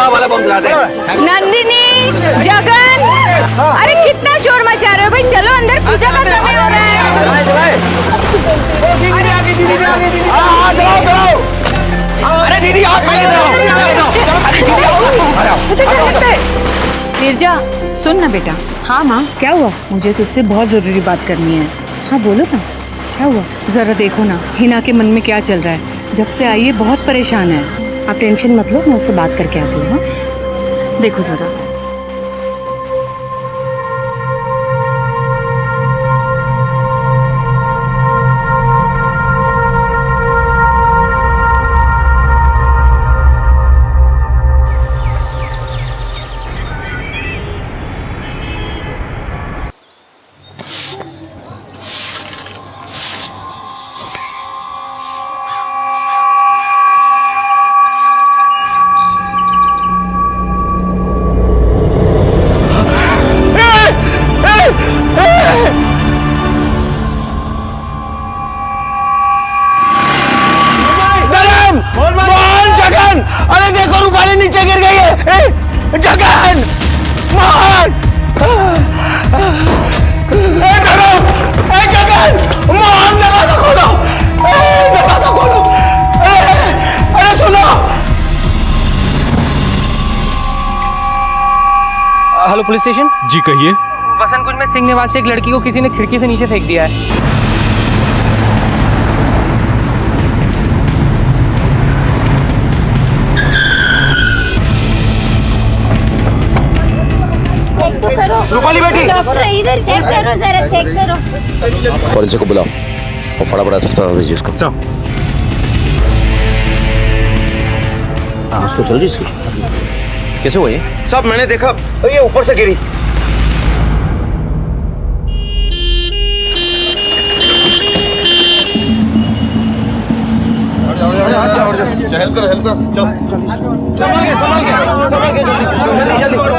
वाला बम गिरा दे। नंदिनी, जगन, अरे कितना शोर मचा रहे हो भाई, चलो अंदर, पूजा का समय हो रहा है। अरे दीदी आप नीरजा, सुन ना बेटा। हाँ माँ, क्या हुआ? मुझे तुझसे बहुत जरूरी बात करनी है। हाँ बोलो ना, क्या हुआ? जरा देखो ना हिना के मन में क्या चल रहा है। जब से आई है बहुत परेशान है। आप टेंशन मत लो, मैं उससे बात करके आती हूँ। हाँ देखो जरा। अरे देखो रूपाली नीचे गिर गई है। जगन, मोहन, जगन, मोहन दरवाजा खोलो, दरवाजा खोलो। अरे सुनो। हेलो पुलिस स्टेशन जी कहिए। वसंत कुंज में सिंह निवासी एक लड़की को किसी ने खिड़की से नीचे फेंक दिया है। रूपाली बेटी, इधर चेक करो, जरा चेक करो। फॉरेंसिक को बुलाओ और फटाफट अस्पताल भेजिए उसको। आज तो चल रही इसकी। कैसे हुआ ये? सब मैंने देखा, ये ऊपर से गिरी। हेल्प करो,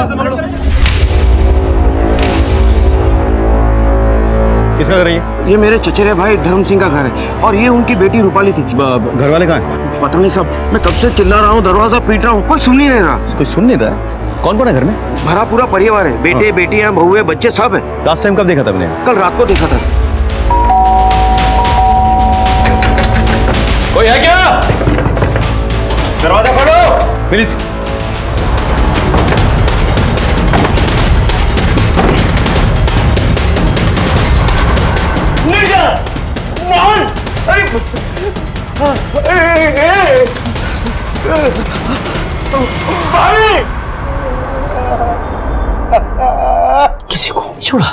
संभाल के। किसका घर है ये? ये मेरे चचेरे भाई धर्म सिंह का घर है और ये उनकी बेटी रूपाली थी। घर वाले कहाँ हैं? पता नहीं सब, मैं कब से चिल्ला रहा हूँ, दरवाजा पीट रहा हूँ, कोई सुन ही नहीं रहा। कोई सुन नहीं रहा है? कौन कौन है घर में? भरा पूरा परिवार है, बेटे बेटियां बहुएं बच्चे सब है। लास्ट टाइम कब देखा था मैंने? कल रात को देखा था। कोई है क्या? दरवाजा खोलो। प्लीज। मोहन, भाई, किसी को नहीं छोड़ा।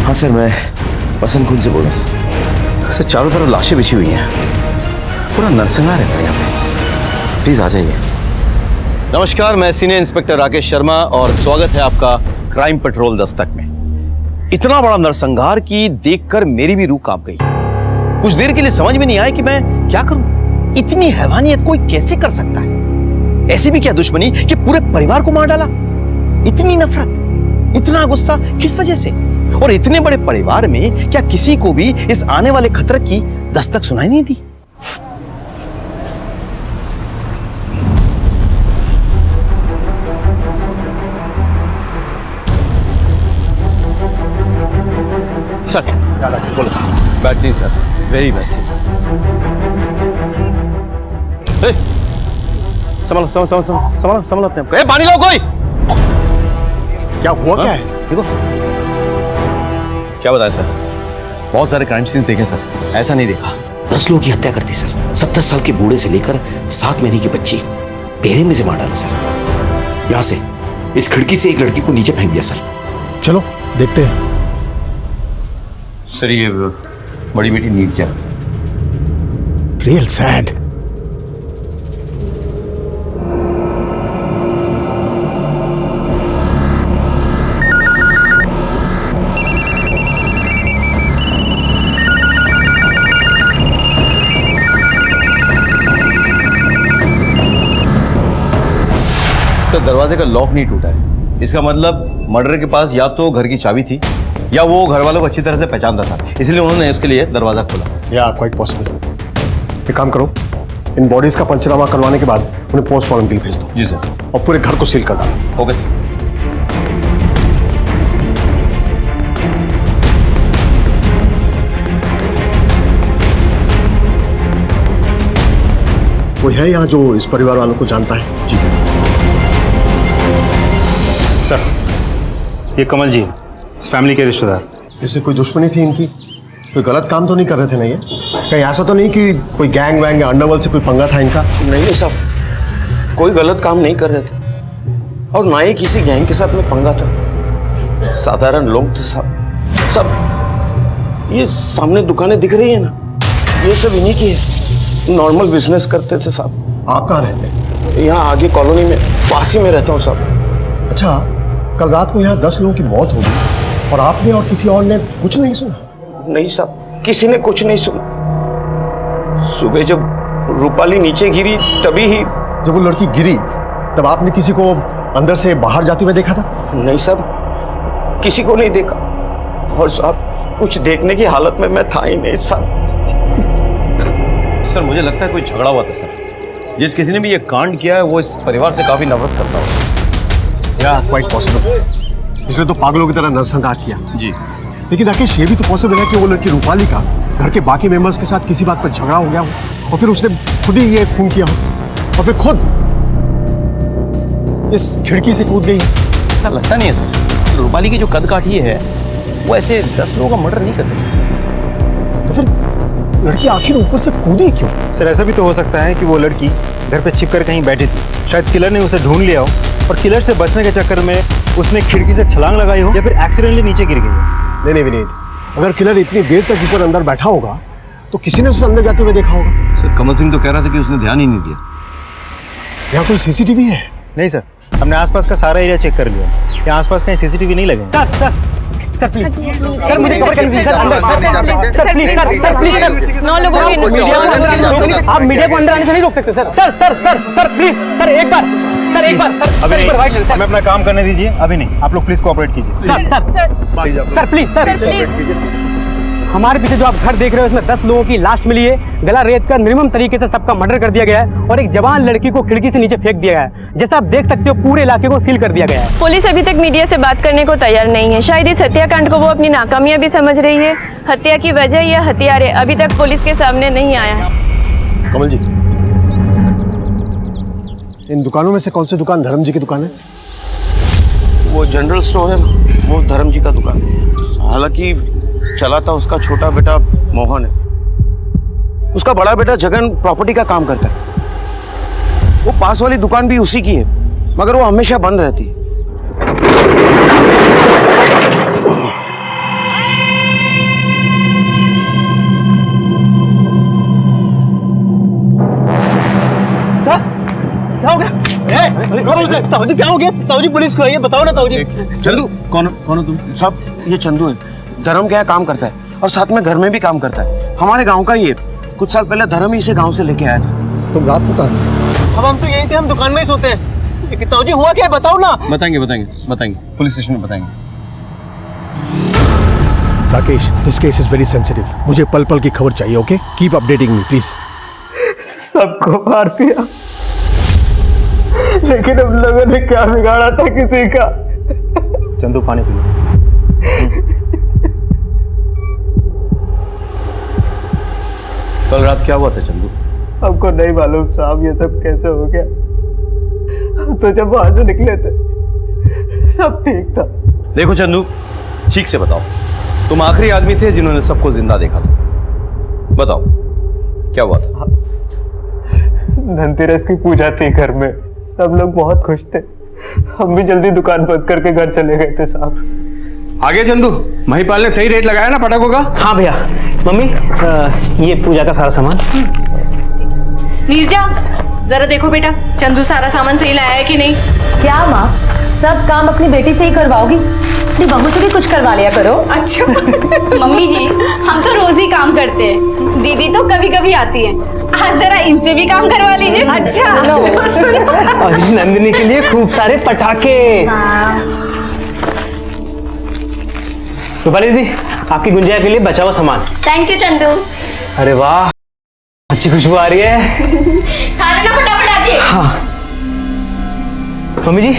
हाँ सर, मैं वसंत कुंज से बोल रहा हूँ सर। चारों तरफ लाशें बिछी हुई हैं, पूरा नरसंहार है सर यहाँ पे। प्लीज आ जाइए। नमस्कार, मैं सीनियर इंस्पेक्टर राकेश शर्मा और स्वागत है आपका क्राइम पेट्रोल दस्तक में। इतना बड़ा नरसंहार की देखकर मेरी भी रूह कांप गई। कुछ देर के लिए समझ में नहीं आया कि मैं क्या करूं। इतनी हैवानियत कोई कैसे कर सकता है? ऐसी भी क्या दुश्मनी कि पूरे परिवार को मार डाला? इतनी नफरत, इतना गुस्सा किस वजह से? और इतने बड़े परिवार में क्या किसी को भी इस आने वाले खतरे की दस्तक सुनाई नहीं दी? सर, बोलो। Bad scene sir, very bad scene. संभालो संभालो संभालो संभालो संभालो अपने आप को। पानी लाओ कोई। क्या हुआ? क्या है? देखो क्या बताया सर, बहुत सारे क्राइम सीन्स देखे सर, ऐसा नहीं देखा। 10 लोगों की हत्या कर दी सर। 70 साल के बूढ़े से लेकर 7 महीने की बच्ची बेरे में से मार डाला सर। यहाँ से इस खिड़की से एक लड़की को नीचे फेंक दिया सर। चलो देखते हैं। सर ये बड़ी बेटी नीरजा। Real sad. तो दरवाजे का लॉक नहीं टूटा है, इसका मतलब मर्डर के पास या तो घर की चाबी थी या वो घर वालों को अच्छी तरह से पहचानता था, इसलिए उन्होंने इसके लिए दरवाजा खोला। या क्वाइट पॉसिबल। एक काम करो, इन बॉडीज का पंचनामा करवाने के बाद उन्हें पोस्टमार्टम के लिए भेज दो। जी सर। और पूरे घर को सील कर डालो। Okay sir. कोई है यहाँ जो इस परिवार वालों को जानता है? जी सर, ये कमल जी हैं, इस फैमिली के रिश्तेदार। इससे कोई दुश्मनी थी इनकी? कोई गलत काम तो नहीं कर रहे थे ना ये? कहीं ऐसा तो नहीं कि कोई गैंग वैंग या अंडरवर्ल्ड से कोई पंगा था इनका? नहीं साहब, कोई गलत काम नहीं कर रहे थे और ना ही किसी गैंग के साथ में पंगा था। साधारण लोग थे साहब। सब ये सामने दुकानें दिख रही है ना, ये सब इन्हीं की है। नॉर्मल बिजनेस करते थे साहब। आप कहाँ रहते हैं? यहाँ आगे कॉलोनी में, पास ही में रहता हूँ साहब। अच्छा, कल रात को यहाँ 10 लोगों की मौत हो गई और आपने और किसी और ने कुछ नहीं सुना? नहीं साहब, किसी ने कुछ नहीं सुना। सुबह जब रूपाली नीचे गिरी तभी ही। जब वो लड़की गिरी तब आपने किसी को अंदर से बाहर जाते हुए देखा था? नहीं साहब, किसी को नहीं देखा। और साहब कुछ देखने की हालत में मैं था ही नहीं साहब। सर, मुझे लगता है कोई झगड़ा हुआ था सर। जिस किसी ने भी ये कांड किया है वो इस परिवार से काफी नफरत करता होगा। या क्वाइट पॉसिबल। इसने तो पागलों की तरह नरसंहार किया। जी। लेकिन राकेश, ये भी तो पॉसिबल है कि वो लड़की रूपाली का घर के बाकी मेंबर्स के साथ किसी बात पर झगड़ा हो गया हो और फिर उसने खुद ही ये खून किया हो और फिर खुद इस खिड़की से कूद गई। ऐसा लगता नहीं है सर। रूपाली की जो कद काठी है वो ऐसे 10 लोगों का मर्डर नहीं कर सकती सर। तो फिर लड़की आखिर ऊपर से कूदी क्यों? सर, ऐसा भी तो हो सकता है कि वो लड़की घर पे छिपकर कहीं बैठी थी। शायद किलर ने उसे ढूंढ लिया हो और किलर से बचने के चक्कर में उसने खिड़की से छलांग लगाई हो या फिर एक्सीडेंटली नीचे गिर गई हो। नहीं विनीत, अगर किलर इतनी देर तक ऊपर अंदर बैठा होगा तो किसी ने उसे अंदर जाते हुए देखा होगा। सर, कमल सिंह तो कह रहा था कि उसने ध्यान ही नहीं दिया। यहाँ कोई सीसीटीवी है? नहीं सर, हमने आसपास का सारा एरिया चेक कर लिया। यहाँ आसपास कहीं सीसीटीवी नहीं लगे। सर प्लीज, सर मुझे कवर कर दीजिए सर, अंदर sir please, sir please, sir 9 लोगों की मीडिया को अंदर आने से रोक, आप मीडिया को अंदर आने से नहीं रोक सकते सर। सर प्लीज, सर एक बार अभी नहीं, हमें अपना काम करने दीजिए। अभी नहीं, आप लोग प्लीज कोऑपरेट कीजिए। सर प्लीज, हमारे पीछे जो आप घर देख रहे हो इसमें 10 लोगों की लाश मिली है। गला रेत कर निर्मम तरीके से सबका मर्डर कर दिया गया है और एक जवान लड़की को खिड़की से नीचे फेंक दिया गया है। जैसा आप देख सकते हो पूरे इलाके को सील कर दिया गया है। पुलिस अभी तक मीडिया से बात करने को तैयार नहीं है। शायद इस हत्याकांड को वो अपनी नाकामियां भी समझ रही है। हत्या की वजह या हथियार अभी तक पुलिस के सामने नहीं आया है। कमल जी, इन दुकानों में से कौन सी दुकान धर्म जी की दुकान है? वो जनरल स्टोर है ना, वो धर्म जी का दुकान है। हालांकि चलाता उसका छोटा बेटा मोहन है। उसका बड़ा बेटा जगन प्रॉपर्टी का काम करता है। वो पास वाली दुकान भी उसी की है, मगर वो हमेशा बंद रहती है। क्या हो गया? ताऊजी क्या हो गया? ताऊजी पुलिस को आइए, बताओ ना ताऊजी। चंदू, कौन हो तुम? साहब, ये चंदू है। धर्म के यहाँ काम करता है और साथ में घर में भी काम करता है। हमारे गांव का ही है। कुछ साल पहले धर्म ही इसे गांव से लेके आया था। तुम रात को कहाँ थे? अब हम तो यहीं थे, हम दुकान में ही सोते हैं। ताऊजी हुआ क्या है बताओ ना। बताएंगे पुलिस स्टेशन में बताएंगे। Rakesh, this case is very sensitive. मुझे पल पल की खबर चाहिए। Okay, keep updating me please. सबको मार दिया, लेकिन हम लोगों ने क्या बिगाड़ा था किसी का? चंदू, पानी पी लो। कल रात क्या हुआ था चंदू? हमको नहीं मालूम साहब, ये सब कैसे हो गया। हम तो जब वहां से निकले थे सब ठीक था। देखो चंदू, ठीक से बताओ, तुम आखिरी आदमी थे जिन्होंने सबको जिंदा देखा था। बताओ क्या हुआ था? धनतेरस की पूजा थी घर में, सब लोग बहुत खुश थे। हम भी जल्दी दुकान बंद करके घर चले गए थे साहब। आगे चंदू, महिपाल ने सही रेट लगाया ना पटाखों का? हाँ भैया। मम्मी, ये पूजा का सारा सामान। नीरजा, जरा देखो बेटा, चंदू सारा सामान सही लाया है कि नहीं? क्या माँ, सब काम अपनी बेटी से ही करवाओगी? अपनी बहू से भी कुछ करवा लिया करो। अच्छा। मम्मी जी, हम तो रोज ही काम करते हैं। दीदी तो कभी कभी आती है। आज जरा इनसे भी काम करवा लीजिए। अच्छा। और नंदिनी के लिए खूब सारे पटाखे। रूपाली दीदी, आपकी गुंजिया के लिए बचा हुआ सामान। Thank you Chandu. अरे वाह, अच्छी खुशबू आ रही है। खा लेना फटाफट आके। हाँ मम्मी जी,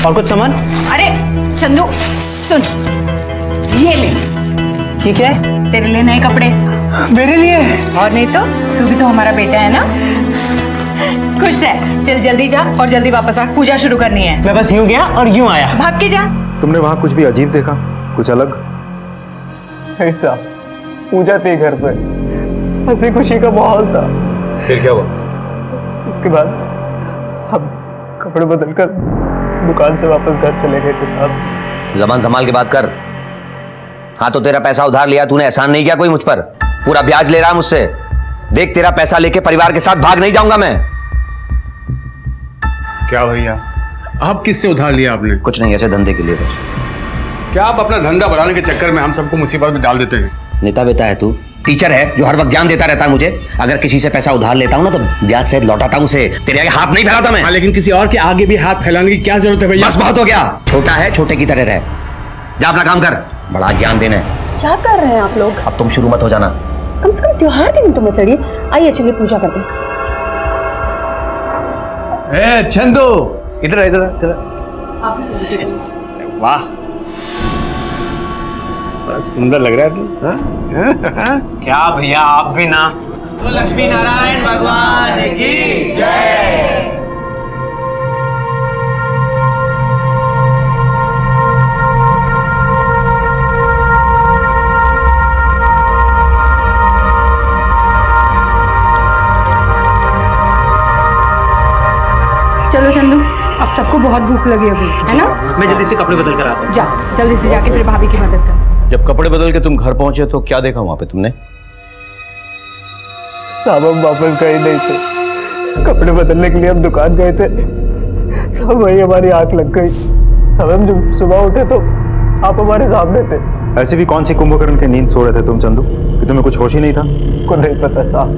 और कुछ सामान? अरे चंदू सुन, ये ले, ये क्या है? तेरे लिए नए कपड़े। मेरे लिए? और नहीं तो, तू भी तो हमारा बेटा है ना। खुश है, चल जल्दी जा और जल्दी वापस आ, पूजा शुरू करनी है। मैं बस यूं गया और यूं आया। भाग के जा। तुमने वहां कुछ भी अजीब देखा, कुछ अलग? ऐसा पूजा थी घर पे, हंसी खुशी का माहौल था। फिर क्या हुआ? उसके बाद हम कपड़े बदलकर दुकान से वापस घर चले गए थे साहब। जबान संभाल के बात कर। हाँ तो तेरा पैसा उधार लिया तूने, एहसान नहीं किया कोई मुझ पर, पूरा ब्याज ले रहा है मुझसे। देख तेरा पैसा लेके परिवार के साथ भाग नहीं जाऊंगा मैं। क्या भैया, आप किससे उधार लिया आपने? कुछ नहीं, ऐसे धंधे के लिए बस। क्या आप अपना धंधा बढ़ाने के चक्कर में हम सबको मुसीबत में डाल देते हैं? नेता बेटा है तू, टीचर है जो हर वक्त ज्ञान देता रहता है मुझे। अगर किसी से पैसा उधार लेता हूं ना तो ब्याज सहित लौटाता हूं उसे, तेरे आगे हाथ नहीं फैलाता मैं। हाँ, लेकिन किसी और के आगे भी हाथ फैलाने की क्या जरूरत है भैया? बस बहुत हो गया, छोटा है छोटे की तरह रहे। जा अपना काम कर, बड़ा ज्ञान देना है। क्या कर रहे हैं आप लोग? अब तुम शुरू मत हो जाना। कम से कम त्योहार के दिन तो मत लड़िए। आइए चलिए पूजा करते हैं। ए चंदू, इधर इधर इधर। वाह, बड़ा सुंदर लग रहा है तू। क्या भैया, आप भी ना। तो लक्ष्मी नारायण भगवान की जय। चलो चंदू, अब सबको बहुत भूख लगी होगी, है ना? मैं जल्दी से कपड़े बदल कर आता हूँ। जा जल्दी से जाके फिर भाभी की मदद कर। जब कपड़े बदल के तुम घर पहुंचे तो क्या देखा वहां पे तुमने? साहब हम वापस गए नहीं थे, कपड़े बदलने के लिए हम दुकान गए थे। सब वही हमारी आंख लग गई। सब हम जब सुबह उठे तो आप हमारे सामने थे। ऐसे भी कौन सी कुंभकर्ण की नींद सो रहे थे तुम चंदू कि तुम्हें कुछ होश ही नहीं था? को नहीं पता साहब।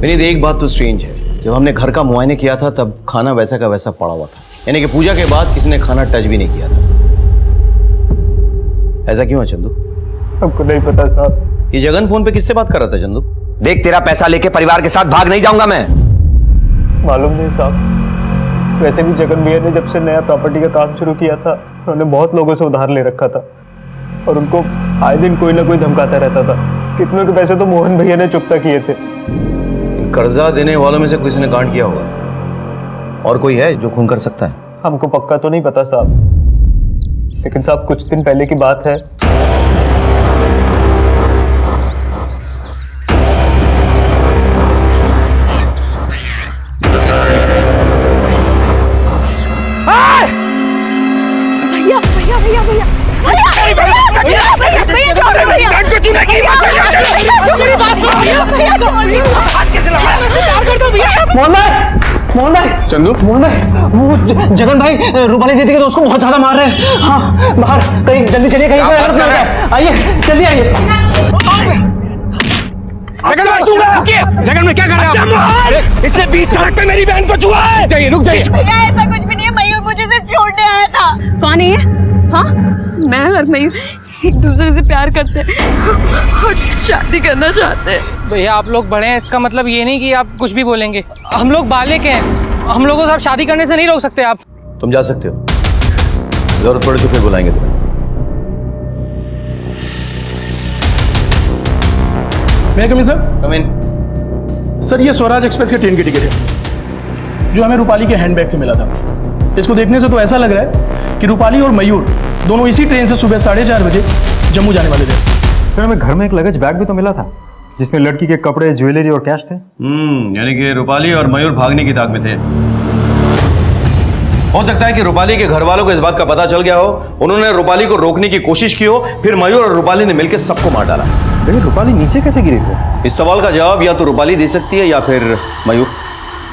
विनीत, एक बात तो स्ट्रेंज है, जब हमने घर का मुआयने किया था तब खाना वैसा का वैसा पड़ा हुआ था, यानी कि पूजा के बाद किसी ने खाना टच भी नहीं किया था। ऐसा क्यों है चंदू? हमको नहीं पता साहब। ये जगन फोन पे किससे बात कर रहा था चंदू? देख तेरा पैसा लेके परिवार के साथ भाग नहीं जाऊंगा मैं। मालूम नहीं साहब, वैसे भी जगन भैया ने जब से नया प्रॉपर्टी का काम शुरू किया था उन्होंने बहुत लोगों से उधार ले रखा था और उनको आए दिन कोई ना कोई धमकाता रहता था। कितनों के पैसे तो मोहन भैया ने चुकता किए थे। कर्जा देने वालों में से किसी ने कांड किया होगा, और कोई है जो खून कर सकता है? हमको पक्का तो नहीं पता साहब, लेकिन साहब कुछ दिन पहले की बात है। मोहन भाई, चंदू, मोहन भाई, वो जगन भाई रूपाली दीदी के दोस्त को बहुत ज्यादा मार रहे हैं। हाँ बाहर कहीं, जल्दी चलिए, कहीं कोई हेल्प कर है। आइए जल्दी आइए। जगन भाई तुम रुकिए। जगन में क्या कर रहे हो आप? इसने 20 सड़क पे मेरी बहन को छुआ है। जाइए, रुक जाइए। भैया ऐसा कुछ भी नहीं है, मयूर मुझे से छोड़ने आया था। कौन है ये? हाँ, मैं और मयूर एक दूसरे से प्यार करते हैं और शादी करना चाहते हैं। भैया आप लोग बड़े हैं, इसका मतलब ये नहीं कि आप कुछ भी बोलेंगे। हम लोग बालिग हैं, हम लोगों को आप शादी करने से नहीं रोक सकते। आप तुम जा सकते हो, जरूरत पड़े तो फिर बुलाएंगे तुम्हें। मैं कम इन सर? कम इन। सर ये स्वराज एक्सप्रेस के ट्रेन की टिकट है जो हमें रूपाली के हैंडबैग से मिला था। इसको देखने से तो ऐसा लग रहा है कि रूपाली और मयूर दोनों इसी ट्रेन से सुबह 4:30 बजे जम्मू जाने वाले थे। सर हमें घर में एक लगेज बैग भी तो मिला था जिसमें लड़की के कपड़े, ज्वेलरी और कैश थे। यानी कि रूपाली और मयूर भागने की ताक में थे। हो सकता है कि रूपाली के घर वालों को इस बात का पता चल गया हो, उन्होंने रूपाली को रोकने की कोशिश की हो, फिर मयूर और रूपाली ने मिलकर सबको मार डाला। लेकिन रूपाली नीचे कैसे गिरी थी? इस सवाल का जवाब या तो रूपाली दे सकती है या फिर मयूर।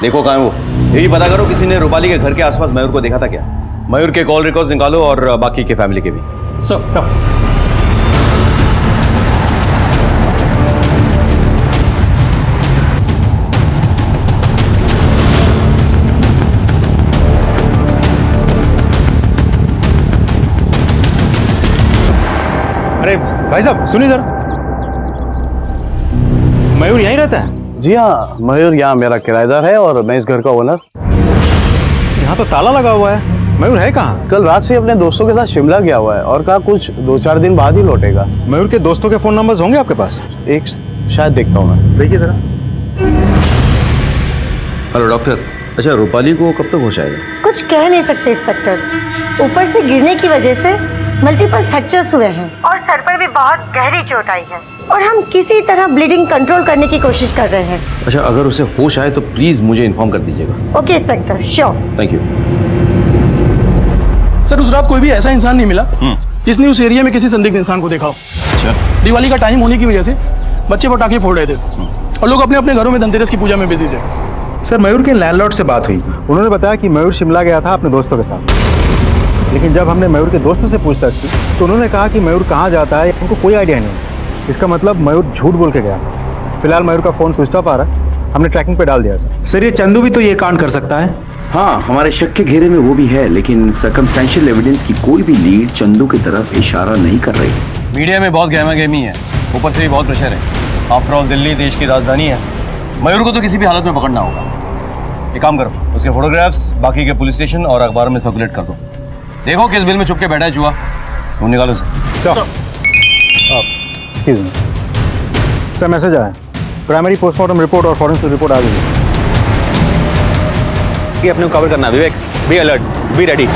देखो कहाँ है वो, ये भी पता करो किसी ने रूपाली के घर के आसपास मयूर को देखा था क्या? मयूर के कॉल रिकॉर्ड्स निकालो और बाकी के फैमिली के भी। सब अरे भाई साहब सुनिए जरा, मयूर यहीं रहता है? जी हाँ, मयूर यहाँ मेरा किराएदार है और मैं इस घर का ओनर। यहाँ तो ताला लगा हुआ है, मयूर है कहाँ? कल रात से अपने दोस्तों के साथ शिमला गया हुआ है और कहा कुछ 2-4 दिन बाद ही लौटेगा। मयूर के दोस्तों के फोन नंबर्स होंगे आपके पास? एक शायद देखता हूँ मैं। देखिए जरा। हेलो डॉक्टर, अच्छा रूपाली को कब तक होश आएगा? कुछ कह नहीं सकते इंस्पेक्टर, ऊपर से गिरने की वजह से मल्टीपल फ्रैक्चर्स हुए हैं और सर पर भी बहुत गहरी चोट आई है और हम किसी तरह ब्लीडिंग कंट्रोल करने की कोशिश कर रहे हैं। अच्छा, अगर उसे होश आए तो प्लीज मुझे इन्फॉर्म कर दीजिएगा। Okay inspector, sure. Thank you. Sir उस रात कोई भी ऐसा इंसान नहीं मिला जिसने उस एरिया में किसी संदिग्ध इंसान को देखा हो। अच्छा। दिवाली का टाइम होने की वजह से बच्चे पटाखे फोड़ रहे थे और लोग अपने अपने घरों में धनतेरस की पूजा में बिजी थे। सर मयूर के लैंडलॉर्ड से बात हुई, उन्होंने बताया कि मयूर शिमला गया था अपने दोस्तों के साथ, लेकिन जब हमने मयूर के दोस्तों से पूछताछ की तो उन्होंने कहा कि मयूर कहाँ जाता है उनको कोई आइडिया नहीं। इसका मतलब मयूर झूठ बोल के गया। फिलहाल मयूर का फ़ोन स्विच ऑफ आ रहा है, हमने ट्रैकिंग पे डाल दिया सर। ये चंदू भी तो ये कांड कर सकता है। हाँ, हमारे शक के घेरे में वो भी है, लेकिन सर्कमस्टेंशियल एविडेंस की कोई भी लीड चंदू की तरफ इशारा नहीं कर रही। मीडिया में बहुत गहमा गहमी है, ऊपर से भी बहुत प्रेशर है। आफ्टर ऑल दिल्ली देश की राजधानी है, मयूर को तो किसी भी हालत में पकड़ना होगा। एक काम करो, उसके फोटोग्राफ्स बाकी के पुलिस स्टेशन और अखबार में सर्कुलेट कर दो। देखो किस बिल में छुप के बैठा है चूहा, वो निकालो सर मैसेज आया, प्राइमरी पोस्टमार्टम रिपोर्ट और फॉरेंसिक रिपोर्ट आ गई है। अपने को कवर करना। Vivek, be alert, be ready.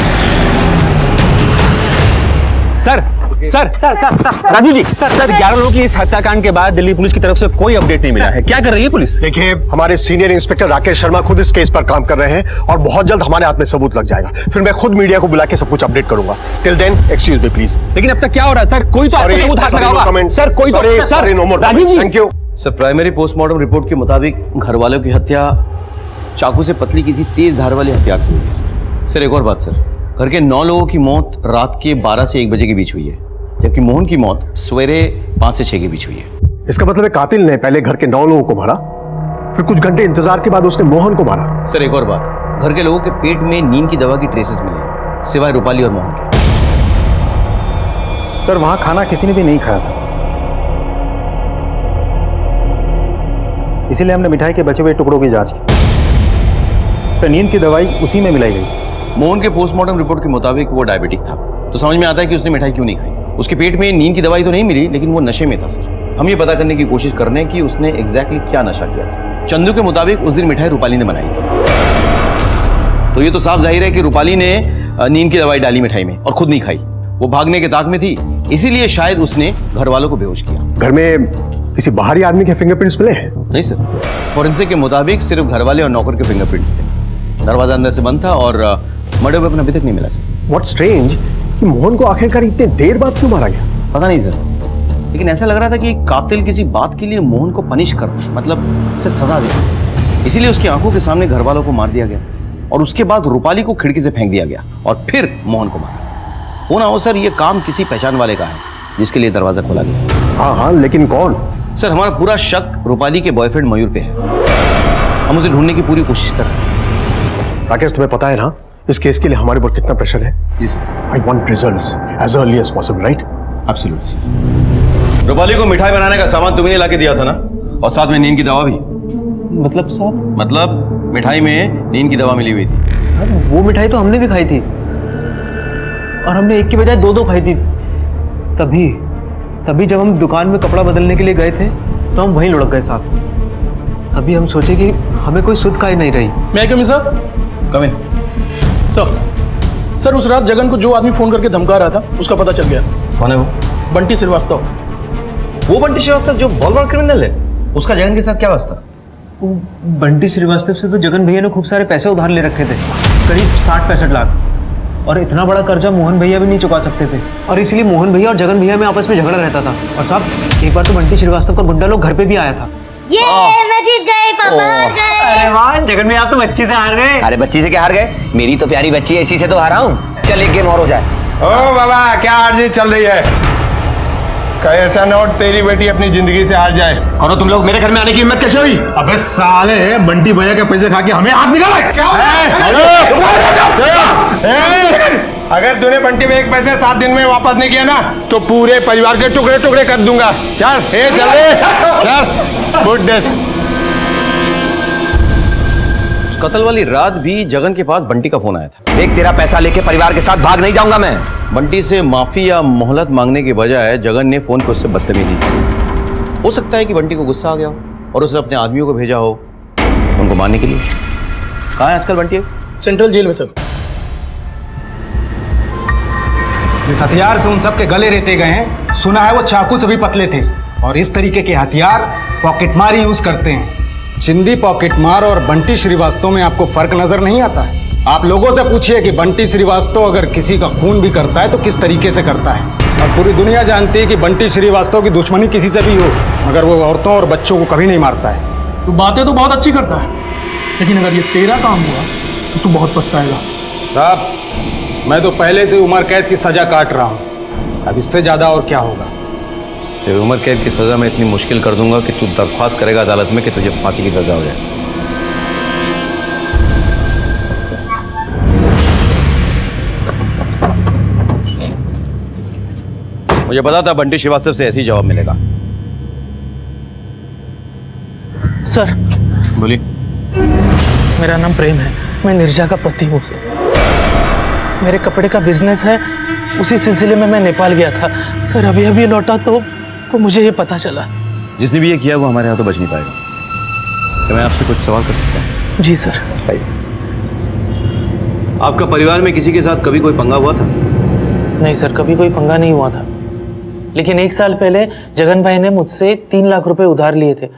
Sir sir sir sir Raju ji, sir 11 लोगों की इस हत्याकांड के बाद दिल्ली पुलिस की तरफ से कोई अपडेट नहीं मिला है। क्या कर रही है पुलिस? देखिए, हमारे सीनियर इंस्पेक्टर राकेश शर्मा खुद इस केस पर काम कर रहे हैं और बहुत जल्द हमारे हाथ में सबूत लग जाएगा। फिर मैं खुद मीडिया को बुला के सब कुछ अपडेट करूंगा। Till then excuse me please. लेकिन अब तक क्या हो रहा है सर? कोई तो आपको सबूत हाथ लगा होगा। सर कोई तो sir Raju ji, thank you sir. Primary postmortem report के मुताबिक घर वालों की हत्या चाकू से पतली किसी तेज धार वाले हथियार से हुई है सर। एक और बात सर, घर के 9 लोगों की मौत रात के 12 से 1 बजे के बीच हुई है, जबकि मोहन की मौत सवेरे 5 से 6 के बीच हुई है। इसका मतलब है कातिल ने पहले घर के 9 लोगों को मारा, फिर कुछ घंटे इंतजार के बाद उसने मोहन को मारा। सर एक और बात, घर के लोगों के पेट में नींद की दवा की ट्रेसेस मिले हैं, सिवाय रूपाली और मोहन के। सर वहां खाना किसी ने भी नहीं खाया था, इसीलिए हमने मिठाई के बचे हुए टुकड़ों की जांच की। सर नींद की दवाई उसी में मिलाई गई। मोहन के पोस्टमार्टम रिपोर्ट के मुताबिक वो डायबिटिक था, तो समझ में आता है कि उसने मिठाई क्यों नहीं खाई। उसके पेट में नींद की दवाई तो नहीं मिली, लेकिन वो नशे में था सर। हम ये पता करने की कोशिश कर रहे हैं कि उसने एग्जैक्टली क्या नशा किया था। चंदू के मुताबिक उस दिन मिठाई रूपाली ने बनाई थी, तो ये तो साफ जाहिर है कि रूपाली ने नींद की दवाई डाली मिठाई में और खुद नहीं खाई। वो भागने के ताक में थी, इसीलिए शायद उसने घर वालों को बेहोश किया। घर में किसी बाहरी आदमी के फिंगरप्रिंट्स मिले हैं? नहीं सर, फॉरेंसिक के मुताबिक सिर्फ घर वाले और नौकर के फिंगरप्रिंट्स थे। दरवाजा अंदर से बंद था और मर्डर वेपन अभी तक नहीं मिला सर। व्हाट स्ट्रेंज कि मोहन को आखिरकार इतने देर बाद क्यों मारा गया? पता नहीं सर, लेकिन ऐसा लग रहा था कि कातिल किसी बात के लिए मोहन को पनिश कर, मतलब उसे सजा दे, इसीलिए उसकी आंखों के सामने घर वालों को मार दिया गया और उसके बाद रूपाली को खिड़की से फेंक दिया गया और फिर मोहन को मारा। हो ना हो सर, ये काम किसी पहचान वाले का है जिसके लिए दरवाजा खोला गया। हाँ, लेकिन कौन? सर हमारा पूरा शक रूपाली के बॉयफ्रेंड मयूर पे है। हम उसे ढूंढने की पूरी कोशिश कर रहे हैं। राकेश, तुम्हें पता है ना इस केस के लिए हमारे ऊपर कितना प्रेशर है? जी sir. I want results as early as possible, right? Absolutely sir. Rupali को मिठाई बनाने का सामान तुमने ला के दिया था ना, और साथ में नींद की दवा भी। मतलब साहब? मतलब मिठाई में नींद की दवा मिली हुई थी। साहब वो मिठाई तो हमने भी खाई थी और हमने एक की बजाय 2 खाई थी। तभी जब हम दुकान में कपड़ा बदलने के लिए गए थे तो हम वहीं लुढ़क गए साहब। अभी हम सोचे कि हमें कोई सुध का ही नहीं रही। मैं कम इन सर। कम इन सर उस रात जगन को जो आदमी फोन करके धमका रहा था उसका पता चल गया। कौन है वो? बंटी श्रीवास्तव। वो बंटी श्रीवास्तव जो बहुत बड़ा क्रिमिनल है, उसका जगन के साथ क्या वास्ता? वो बंटी श्रीवास्तव से तो जगन भैया ने खूब सारे पैसे उधार ले रखे थे, करीब 60-65 लाख, और इतना बड़ा कर्जा मोहन भैया भी नहीं चुका सकते थे और इसलिए मोहन भैया और जगन भैया में आपस में झगड़ा रहता था। और साहब एक बार तो बंटी श्रीवास्तव का गुंडा लोग घर पे भी आया था। ये मैं जीत गई, पापा हार गए। अरे वाह जगन भैया, आप तो बच्ची से हार गए। अरे बच्ची से क्या हार गए, मेरी तो प्यारी बच्ची है, इसी से तो हारा हूँ। चल एक गेम और हो जाए। ओ बाबा, क्या अर्जी चल रही है? कहीं ऐसा ना हो तेरी बेटी अपनी जिंदगी से हार जाए। और तुम लोग मेरे घर में आने की हिम्मत कैसे हुई? अबे साले, बंटी भैया के पैसे खा के हमें हाथ निकाला। अगर तूने बंटी में एक पैसे 7 दिन में वापस नहीं किया ना तो पूरे परिवार के टुकड़े टुकड़े कर दूंगा। चल चल गुड डेज। उस कत्ल वाली रात भी जगन के पास बंटी का फोन आया था। देख, तेरा पैसा लेके परिवार के साथ भाग नहीं जाऊंगा मैं। बंटी से माफी या मोहलत मांगने के बजाय जगन ने फोन पर उससे बदतमीजी की। हो सकता है कि बंटी को गुस्सा आ गया हो और उसने अपने आदमियों को भेजा हो उनको मारने के लिए। कहाँ है आजकल बंटी? सेंट्रल जेल में सर। इस हथियार से उन सब के गले रेते गए हैं। सुना है वो चाकू से भी पतले थे और इस तरीके के हथियार पॉकेटमार ही यूज करते हैं। चिंदी पॉकेटमार और बंटी श्रीवास्तव में आपको फर्क नजर नहीं आता है? आप लोगों से पूछिए कि बंटी श्रीवास्तव अगर किसी का खून भी करता है तो किस तरीके से करता है। और पूरी दुनिया जानती है कि बंटी श्रीवास्तव की दुश्मनी किसी से भी हो मगर वो औरतों और बच्चों को कभी नहीं मारता है। तू बातें तो बहुत अच्छी करता है, लेकिन अगर ये तेरा काम हुआ तो तू बहुत पछताएगा। साहब, मैं तो पहले से उम्र कैद की सजा काट रहा हूँ, अब इससे ज्यादा और क्या होगा। तेरी उम्र कैद की सजा मैं इतनी मुश्किल कर दूंगा कि तू दरख्वास्त करेगा अदालत में कि तुझे फांसी की सजा हो जाए। मुझे पता था बंटी श्रीवास्तव से ऐसी जवाब मिलेगा। सर, बोलिए। मेरा नाम प्रेम है, मैं निर्जा का पति हूँ सर। मेरे कपड़े का बिजनेस है, उसी सिलसिले में मैं नेपाल गया था सर। अभी अभी लौटा तो मुझे ये पता चला। जिसने भी ये किया वो हमारे यहाँ तो बच नहीं पाएगा। क्या मैं आपसे कुछ सवाल कर सकता हूँ? जी सर। आपका परिवार में किसी के साथ कभी कोई पंगा हुआ था? नहीं सर, कभी कोई पंगा नहीं हुआ था, लेकिन 1 साल पहले जगन भाई ने मुझसे 3 लाख रुपए उधार लिए थे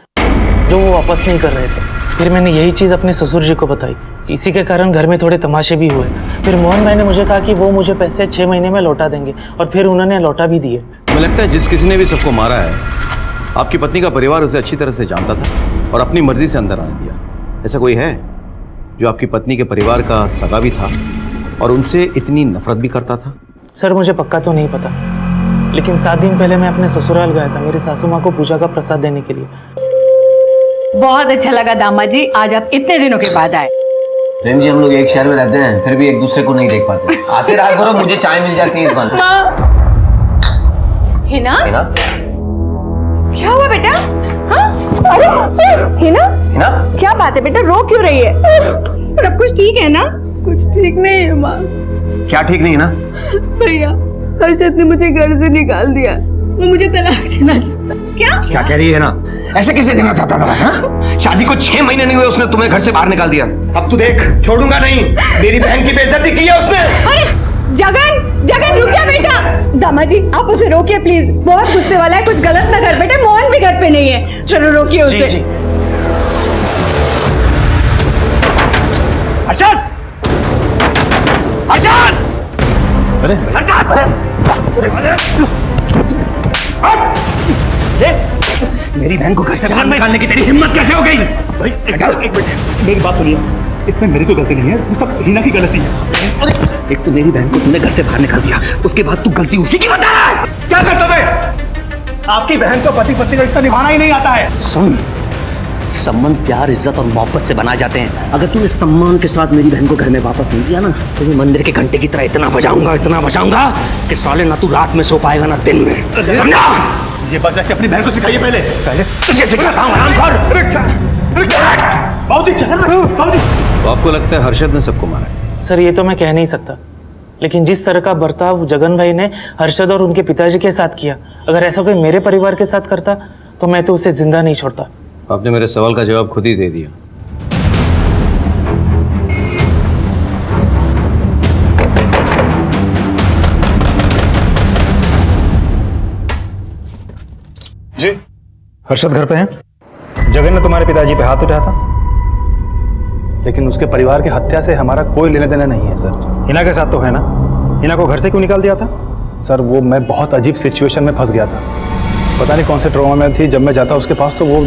जो वो वापस नहीं कर रहे थे। फिर मैंने यही चीज़ अपने ससुर जी को बताई, इसी के कारण घर में थोड़े तमाशे भी हुए। फिर मोहन भाई ने मुझे कहा कि वो मुझे पैसे 6 महीने में लौटा देंगे और फिर उन्होंने लौटा भी दिए। मुझे लगता है जिस किसी ने भी सबको मारा है आपकी पत्नी का परिवार उसे अच्छी तरह से जानता था और अपनी मर्जी से अंदर आने दिया। ऐसा कोई है जो आपकी पत्नी के परिवार का सगा भी था और उनसे इतनी नफरत भी करता था? सर, मुझे पक्का तो नहीं पता, लेकिन 7 दिन पहले मैं अपने ससुराल गया था मेरी सासू माँ को पूजा का प्रसाद देने के लिए। बहुत अच्छा लगा दामाद जी, आज आप इतने दिनों के बाद आए। प्रेम जी, हम लोग एक शहर में रहते हैं फिर भी एक दूसरे को नहीं देख पाते। आते रहा करो, मुझे चाय मिल जाती है इस बार। हिना? हिना? क्या हुआ बेटा? हाँ? अरे हिना? हिना? क्या बात है बेटा, रो क्यों रही है? सब कुछ ठीक है ना? कुछ ठीक नहीं है माँ। क्या ठीक नहीं है ना? भैया, हर्षद ने मुझे घर से निकाल दिया, वो मुझे तलाक देना चाहता। क्या कह रही है ना? ऐसे कैसे देना चाहता था? हाँ? शादी को 6 महीने नहीं हुए उसने तुम्हें घर से बाहर निकाल दिया। अब तू देख, छोड़ूंगा नहीं। मेरी बहन की बेइज्जती की है उसने। अरे जगन रुक जा बेटा। दामाद जी, आप उसे रोकिए प्लीज, बहुत गुस्से वाला है, कुछ गलत ना कर बेटे। मोहन भी घर पे नहीं है, चलो रोकिए उसे। जी। हर्षद! हर्षद! अरे मेरी बहन को घर से बाहर निकालने की तेरी हिम्मत कैसे हो गई? भाई एक मिनट, मेरी बात सुनिए। इसमें मेरी कोई गलती नहीं है, इसमें सब हिना की गलती है। एक तो मेरी बहन को तुमने घर से बाहर निकाल दिया, उसके बाद तू गलती उसी की बता रहा है। क्या करते थे? आपकी बहन को पति पत्नी का रिश्ता निभाना ही नहीं आता है। सुन, सम्मान प्यार, इज्जत और मोहब्बत से बनाए जाते हैं। अगर तूने सम्मान के साथ मेरी बहन को घर में वापस नहीं किया ना तो मैं मंदिर के घंटे की तरह इतना बजाऊंगा कि साले ना तू रात में सो पाएगा ना दिन में। समझा? ये बजा के अपनी बहन को सिखाइए। पहले तुझे सिखाता हूँ, हरामखोर। बाबूजी, बाबूजी। तो आपको लगता है हर्षद ने सबको मारा है? सर, ये तो मैं कह नहीं सकता, लेकिन जिस तरह का बर्ताव जगन भाई ने हर्षद और उनके पिताजी के साथ किया, अगर ऐसा कोई मेरे परिवार के साथ करता तो मैं तो उसे जिंदा नहीं छोड़ता। आपने मेरे सवाल का जवाब खुद ही दे दिया। जी, हर्षद घर पे हैं? जगन ने तुम्हारे पिताजी पे हाथ उठाया था, लेकिन उसके परिवार की हत्या से हमारा कोई लेना देना नहीं है सर। हिना के साथ तो है ना? हिना को घर से क्यों निकाल दिया था? सर, वो मैं बहुत अजीब सिचुएशन में फंस गया था। पता नहीं कौन से ट्रॉमा में थी, जब मैं जाता उसके पास तो वो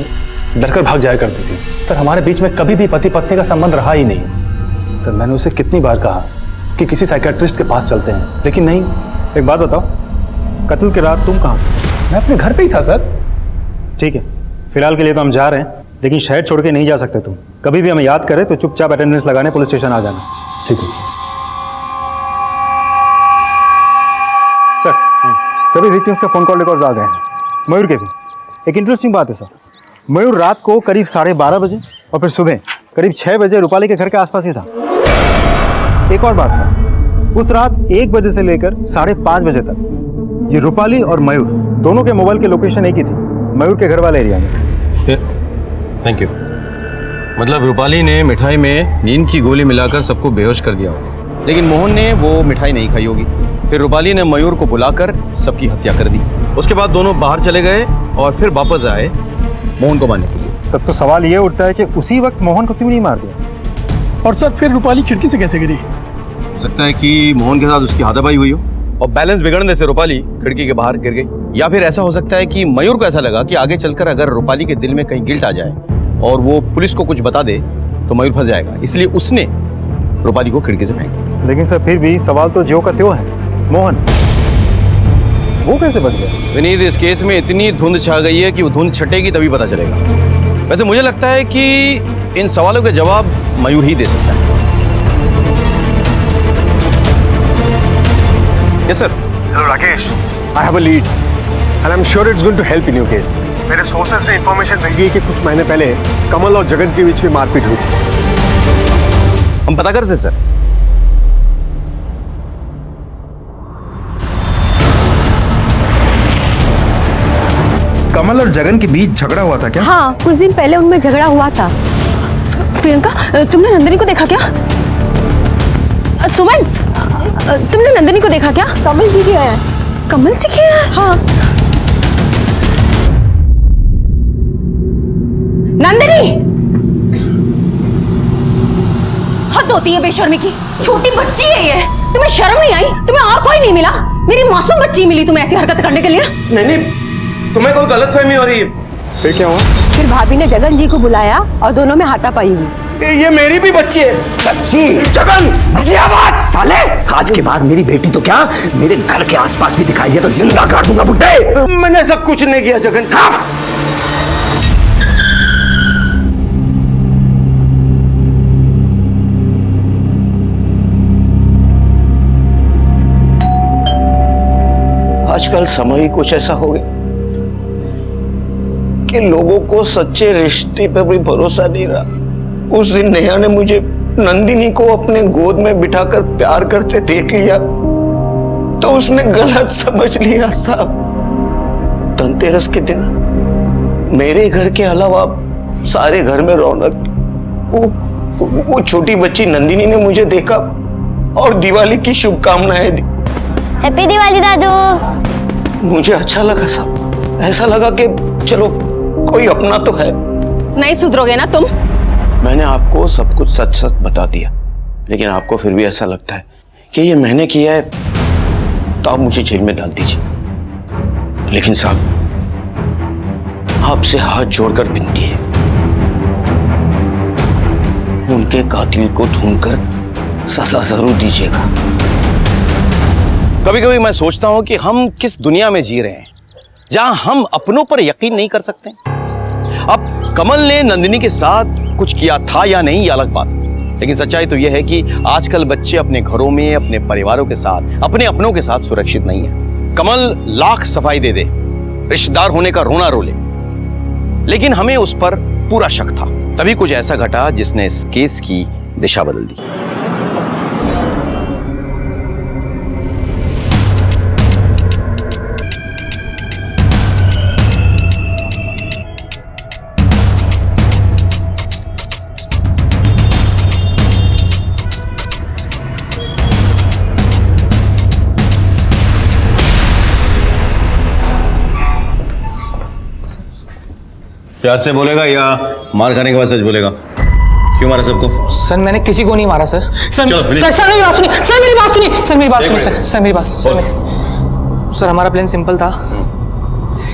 डरकर भाग जाया करती थी। सर, हमारे बीच में कभी भी पति पत्नी का संबंध रहा ही नहीं। सर, मैंने उसे कितनी बार कहा कि किसी साइकियाट्रिस्ट के पास चलते हैं, लेकिन नहीं। एक बात बताओ, कत्ल की रात तुम कहाँ थे? मैं अपने घर पे ही था सर। ठीक है, फिलहाल के लिए तो हम जा रहे हैं, लेकिन शहर छोड़ के नहीं जा सकते तुम। कभी भी हमें याद करे तो चुपचाप अटेंडेंस लगाने पुलिस स्टेशन आ जाना। ठीक है सर। सभी विक्टिम्स का फोन कॉल रिकॉर्ड्स आ गए हैं, मयूर के भी। एक इंटरेस्टिंग बात है सर, मयूर रात को करीब 12:30 बजे और फिर सुबह करीब 6 बजे रूपाली के घर के आसपास ही था। एक और बात सर, उस रात 1 बजे से लेकर 5:30 बजे तक ये रूपाली और मयूर दोनों के मोबाइल की लोकेशन एक ही थी, मयूर के घर वाले एरिया में। Thank you. मतलब रूपाली ने मिठाई में नींद की गोली मिलाकर सबको बेहोश कर दिया होगा, लेकिन मोहन ने वो मिठाई नहीं खाई होगी। फिर रूपाली ने मयूर को बुलाकर सबकी हत्या कर दी। उसके बाद दोनों बाहर चले गए और फिर वापस आए मोहन को मारने के लिए। तब तो सवाल ये उठता है कि उसी वक्त मोहन को क्यों नहीं मार दिया? और सर फिर रूपाली खिड़की से कैसे गिरी? हो सकता है कि मोहन के साथ उसकी हाथापाई हुई हो और बैलेंस बिगड़ने से रूपाली खिड़की के बाहर गिर गई। या फिर ऐसा हो सकता है कि मयूर को ऐसा लगा कि आगे चलकर अगर रूपाली के दिल में कहीं गिल्ट आ जाए और वो पुलिस को कुछ बता दे तो मयूर फंस जाएगा, इसलिए उसने रूपाली को खिड़की से फेंक दिया। लेकिन सर फिर भी सवाल तो ज्यों का त्यों है, मोहन वो कैसे बच गया? विनीत, इस केस में इतनी धुंध छा गई है कि वो धुंध छटेगी तभी पता चलेगा। वैसे मुझे लगता है कि इन सवालों के जवाब मयूर ही दे सकता है। Yes sir. Hello Rakesh, I have a lead and I am sure it's going to help in your case. मेरे सोर्सेज ने इंफॉर्मेशन भेजी है कि कुछ महीने पहले कमल और जगन के बीच में मारपीट हुई थी। हम पता करते सर। कमल और जगन के बीच झगड़ा हुआ था क्या? हाँ, कुछ दिन पहले उनमें झगड़ा हुआ था। प्रियंका, तुमने नंदिनी को देखा क्या? सुमन, तुमने नंदिनी को देखा क्या? कमल जी के हैं। कमल जी के हैं? हाँ। नंदिनी, हद होती है बेशर्मी की। छोटी बच्ची है ये, तुम्हें शर्म नहीं आई? तुम्हें और कोई नहीं मिला? मेरी मासूम बच्ची मिली तुम्हें ऐसी हरकत करने के लिए? नहीं, तुम्हें कोई गलतफहमी हो रही है। फिर क्या हुआ? फिर भाभी ने जगन जी को बुलाया और दोनों में हाथापाई हुई। ये मेरी भी बच्ची है। बच्ची? जगन, ये आवाज साले! आज के बाद मेरी बेटी तो क्या मेरे घर के आसपास भी दिखाई दिया तो जिंदा काट दूंगा बुड्ढे। मैंने ऐसा कुछ नहीं किया जगन। आजकल समय ही कुछ ऐसा हो गया कि लोगों को सच्चे रिश्ते पर भी भरोसा नहीं रहा। उस दिन नेहा ने मुझे नंदिनी को अपने गोद में बिठाकर प्यार करते देख लिया तो उसने गलत समझ लिया साहब। धनतेरस के दिन मेरे घर के अलावा सारे घर में रौनक। वो छोटी बच्ची नंदिनी ने मुझे देखा और दिवाली की शुभकामनाएं दी। हैप्पी दिवाली दादू। मुझे अच्छा लगा साहब, ऐसा लगा कि चलो कोई अपना तो है। नहीं सुधरोगे ना तुम? मैंने आपको सब कुछ सच सच बता दिया, लेकिन आपको फिर भी ऐसा लगता है कि ये मैंने किया है तो आप मुझे जेल में डाल दीजिए। लेकिन साहब, आपसे हाथ जोड़कर विनती है, उनके कातिल को ढूंढकर सजा जरूर दीजिएगा। कभी कभी मैं सोचता हूं कि हम किस दुनिया में जी रहे हैं जहां हम अपनों पर यकीन नहीं कर सकते। अब कमल ने नंदिनी के साथ कुछ किया था या नहीं, ये अलग बात, लेकिन सच्चाई तो यह है कि आजकल बच्चे अपने घरों में अपने परिवारों के साथ, अपने अपनों के साथ सुरक्षित नहीं है। कमल लाख सफाई दे दे, रिश्तेदार होने का रोना रो ले, लेकिन हमें उस पर पूरा शक था। तभी कुछ ऐसा घटा जिसने इस केस की दिशा बदल दी। प्यार से बोलेगा या मार खाने के बाद सच बोलेगा? क्यों मारा सबको? सर मैंने किसी को नहीं मारा सर। सर मेरी बात सुनिए, सर मेरी बात सुनिए, सर मेरी बात सुनिए, सर मेरी बात सर हमारा प्लान सिंपल था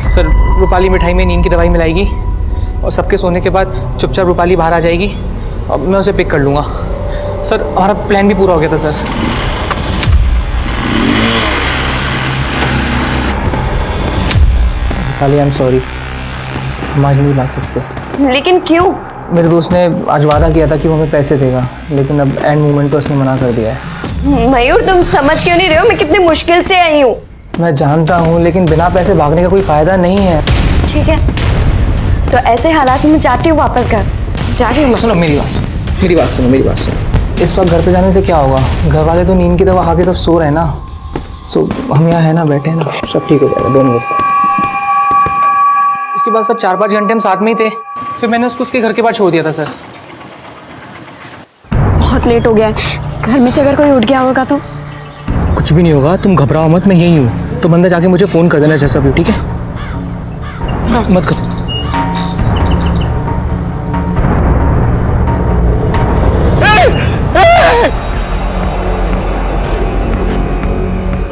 सर। रूपाली मिठाई में नींद की दवाई मिलाएगी और सबके सोने के बाद चुपचाप रूपाली बाहर आ जाएगी और मैं उसे पिक कर लूँगा। सर हमारा प्लान भी पूरा हो गया था sir. Mitali, I am sorry, हम आज नहीं भाग सकते। लेकिन क्यों? मेरे दोस्त ने आज वादा किया था कि वो हमें पैसे देगा, लेकिन अब एंड मोमेंट पे उसने मना कर दिया है। मयूर, तुम समझ क्यों नहीं रहे हो मैं कितनी मुश्किल से आई हूँ। मैं जानता हूँ, लेकिन बिना पैसे भागने का कोई फायदा नहीं है। ठीक है, तो ऐसे हालात में मैं चाहती हूँ वापस घर जा रही हूँ। सुनो मेरी बात सुनो, मेरी बात सुनो, मेरी बात सुनो। इस वक्त घर पे जाने से क्या होगा? घर वाले तो नींद की दवा खा के सब सो रहे हैं ना। सो हम यहाँ है ना, बैठे हैं ना, सब ठीक हो जाएगा, डोंट वरी। उसके बाद सर 4-5 घंटे हम साथ में ही थे, फिर मैंने उसको उसके घर के पास छोड़ दिया था सर। बहुत लेट हो गया है, घर में से अगर कोई उठ गया होगा तो? कुछ भी नहीं होगा, तुम घबराओ मत, मैं यही हूँ। तो बंदा जाके मुझे फ़ोन कर देना जैसा भी, ठीक है? मत कर।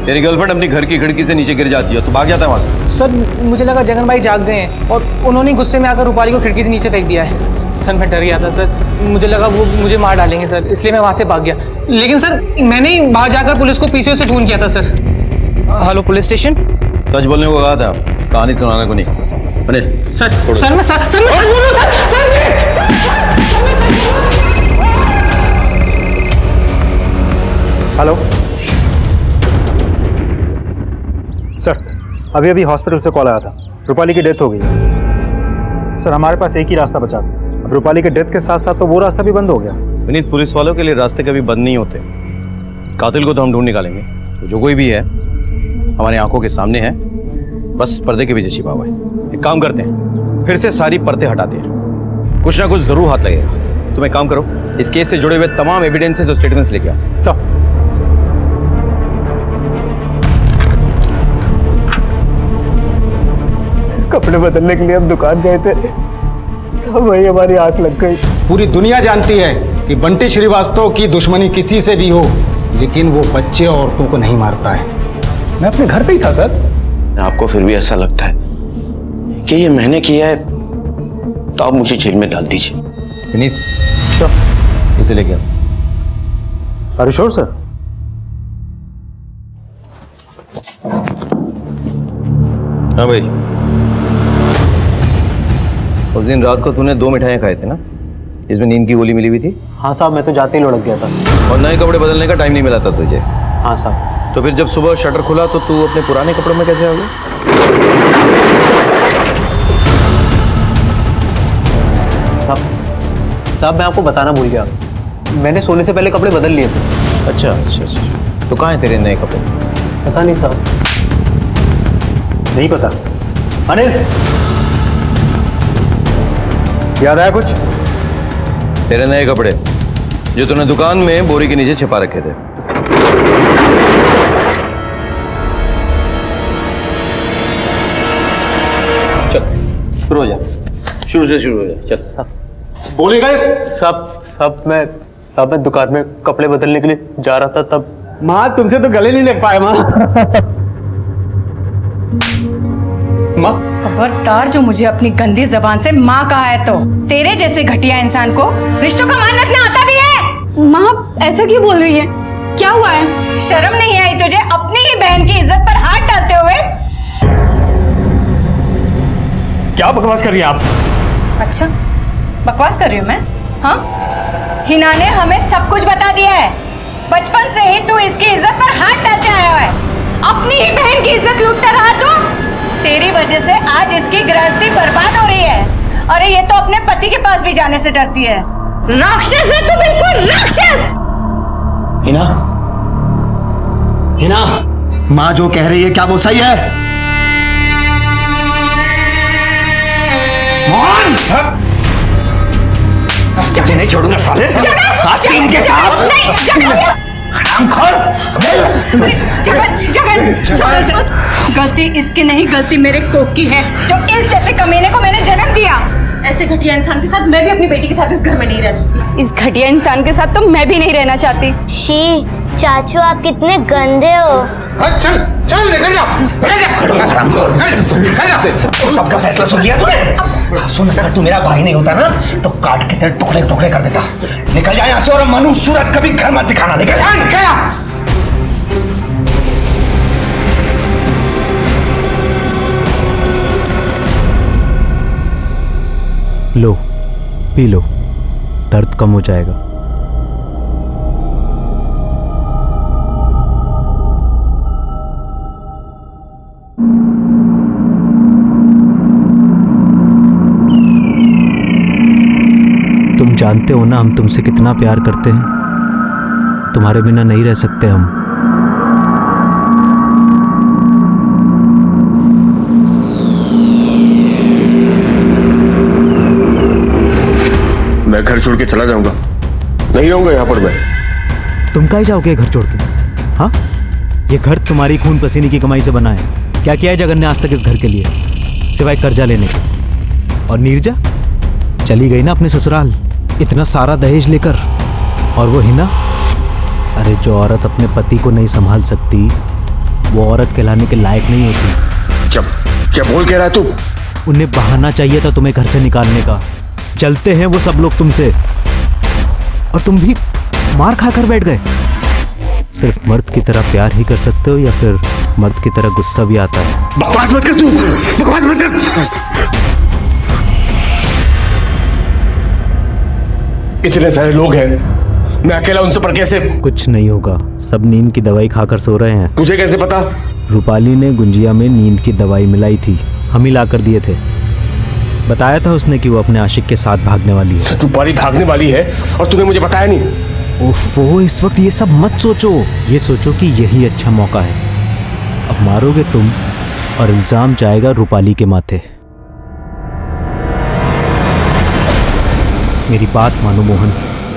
तेरी गर्लफ्रेंड अपनी घर की खिड़की से नीचे गिर जाती है तो भाग जाता है वहां से। सर मुझे लगा जगन भाई जाग गए हैं और उन्होंने गुस्से में आकर रूपाली को खिड़की से नीचे फेंक दिया है। सर मैं डर गया था सर, मुझे लगा वो मुझे मार डालेंगे सर, इसलिए मैं वहाँ से भाग गया। लेकिन सर मैंने ही बाहर जाकर पुलिस को पीसीओ से फ़ोन किया था सर। Hello police station. सच बोलने को कहा था, कहानी सुनाने को नहीं। अनिल सर मैं सच बोलूं हेलो सर, अभी अभी हॉस्पिटल से कॉल आया था, रूपाली की डेथ हो गई है। सर हमारे पास एक ही रास्ता बचा था, अब रूपाली के डेथ के साथ साथ तो वो रास्ता भी बंद हो गया। विनीत, पुलिस वालों के लिए रास्ते कभी बंद नहीं होते। कातिल को तो हम ढूंढ निकालेंगे, तो जो कोई भी है हमारी आंखों के सामने है, बस पर्दे के पीछे छिपा हुआ है। एक काम करते हैं, फिर से सारी पर्दे हटाते हैं, कुछ ना कुछ जरूर हाथ लगेगा। तुम एक काम करो, इस केस से जुड़े हुए तमाम एविडेंसेस और स्टेटमेंट्स लेके आओ। सर कपड़े बदलने के लिए हम दुकान गए थे, सब वही हमारी आंख लग गई। पूरी दुनिया जानती है कि बंटी श्रीवास्तव की दुश्मनी किसी से भी हो, लेकिन वो बच्चे और औरतों को नहीं मारता है। मैं अपने घर पे ही था सर। आपको फिर भी ऐसा लगता है कि ये मैंने किया है, तो आप मुझे जेल में डाल दीजिए। विनीत, इसे लेके आओ। Are you sure sir? हाँ भाई, उस दिन रात को तूने 2 मिठाइयाँ खाए थे ना, इसमें नींद की गोली मिली हुई थी। हाँ साहब, मैं तो जाते ही लुढ़क गया था। और नए कपड़े बदलने का टाइम नहीं मिला था तुझे। हाँ साहब। तो फिर जब सुबह शटर खुला तो तू अपने पुराने कपड़ों में कैसे आ गया? साहब मैं आपको बताना भूल गया, मैंने सोने से पहले कपड़े बदल लिए थे। अच्छा अच्छा अच्छा, तो कहाँ हैं तेरे नए कपड़े? पता नहीं साहब। नहीं पता। अनिल, याद आया कुछ? तेरे नए कपड़े जो तूने दुकान में बोरी के नीचे छिपा रखे थे। चल शुरू हो जा, शुरू से शुरू हो जा, चल। बोले गए साहब मैं दुकान में कपड़े बदलने के लिए जा रहा था, तब माँ तुमसे तो गले नहीं लग पाए माँ। माँ खबरदार, जो मुझे अपनी गंदी जबान से माँ कहा है तो तेरे जैसे घटिया इंसान को रिश्तों का मान रखना आता भी है? माँ ऐसा क्यों बोल रही है? क्या हुआ है? शर्म नहीं आई तुझे अपनी ही बहन की इज्जत पर हाथ डालते हुए? क्या बकवास कर रही है आप? अच्छा बकवास कर रही हूँ मैं? हाँ, हिना ने हमें सब कुछ बता दिया है। बचपन से ही तू इसकी इज्जत पर हाथ डालते आया है, अपनी ही बहन की इज्जत लूटता रहा तू। तेरी वजह से आज इसकी गृहस्थी बर्बाद हो रही है। अरे ये तो अपने पति के पास भी जाने से डरती है। राक्षस है तू, बिल्कुल राक्षस। हिना, हिना, माँ जो कह रही है क्या वो सही है? मोहन, तुझे नहीं छोड़ूंगा साले। आज इनके साथ गलती इसकी नहीं, गलती मेरे कोक की है, जो इस जैसे कमीने को मैंने जन्म दिया। ऐसे घटिया इंसान के साथ मैं भी अपनी बेटी के साथ इस घर में नहीं रह सकती। इस घटिया इंसान के साथ तो मैं भी नहीं रहना चाहती। शी, चाचू आप कितने गंदे हो। चल चल निकल जा। सबका फैसला सुन लिया तूने? सुन, अगर तू मेरा भाई नहीं होता ना तो काट के तेरे टुकड़े टुकड़े कर देता। निकल जा यहाँ से, और मनु सूरत कभी घर मत दिखाना। निकल जा। लो, पी लो, दर्द कम हो जाएगा। तुम जानते हो ना हम तुमसे कितना प्यार करते हैं। तुम्हारे बिना नहीं रह सकते हम। मैं घर छोड़ के चला जाऊंगा, नहीं रहूंगा यहाँ पर मैं। तुम काहे जाओगे घर छोड़ के? हाँ, ये घर तुम्हारी खून पसीने की कमाई से बना है। क्या किया है जगन ने आज तक इस घर के लिए, सिवाय कर्जा लेने के? और नीरजा चली गई ना अपने ससुराल, इतना सारा दहेज लेकर। और वो हिना, अरे जो औरत अपने पति को नहीं संभाल सकती वो औरत कहलाने के लायक नहीं होती। क्या बोल कह रहा है तू? उन्हें बहाना चाहिए था तुम्हें घर से निकालने का। चलते हैं वो सब लोग तुमसे, और तुम भी मार खाकर बैठ गए। सिर्फ मर्द की तरह प्यार ही कर सकते हो या फिर मर्द की तरह गुस्सा भी आता है? बकवास मत कर तू, बकवास मत कर। इतने सारे लोग हैं, मैं अकेला उन सब पर कैसे? कुछ नहीं होगा, सब नींद की दवाई खाकर सो रहे हैं। तुझे कैसे पता? रूपाली ने गुंजिया में नींद की दवाई मिलाई थी, हम ही ला कर दिए थे। बताया था उसने कि वो अपने आशिक के साथ भागने वाली है। रूपाली भागने वाली है और तूने मुझे बताया नहीं? ओफो, इस वक्त ये सब मत सोचो, ये सोचो कि यही अच्छा मौका है। अब मारोगे तुम और इल्जाम जाएगा रूपाली के माथे। मेरी बात मानो मोहन,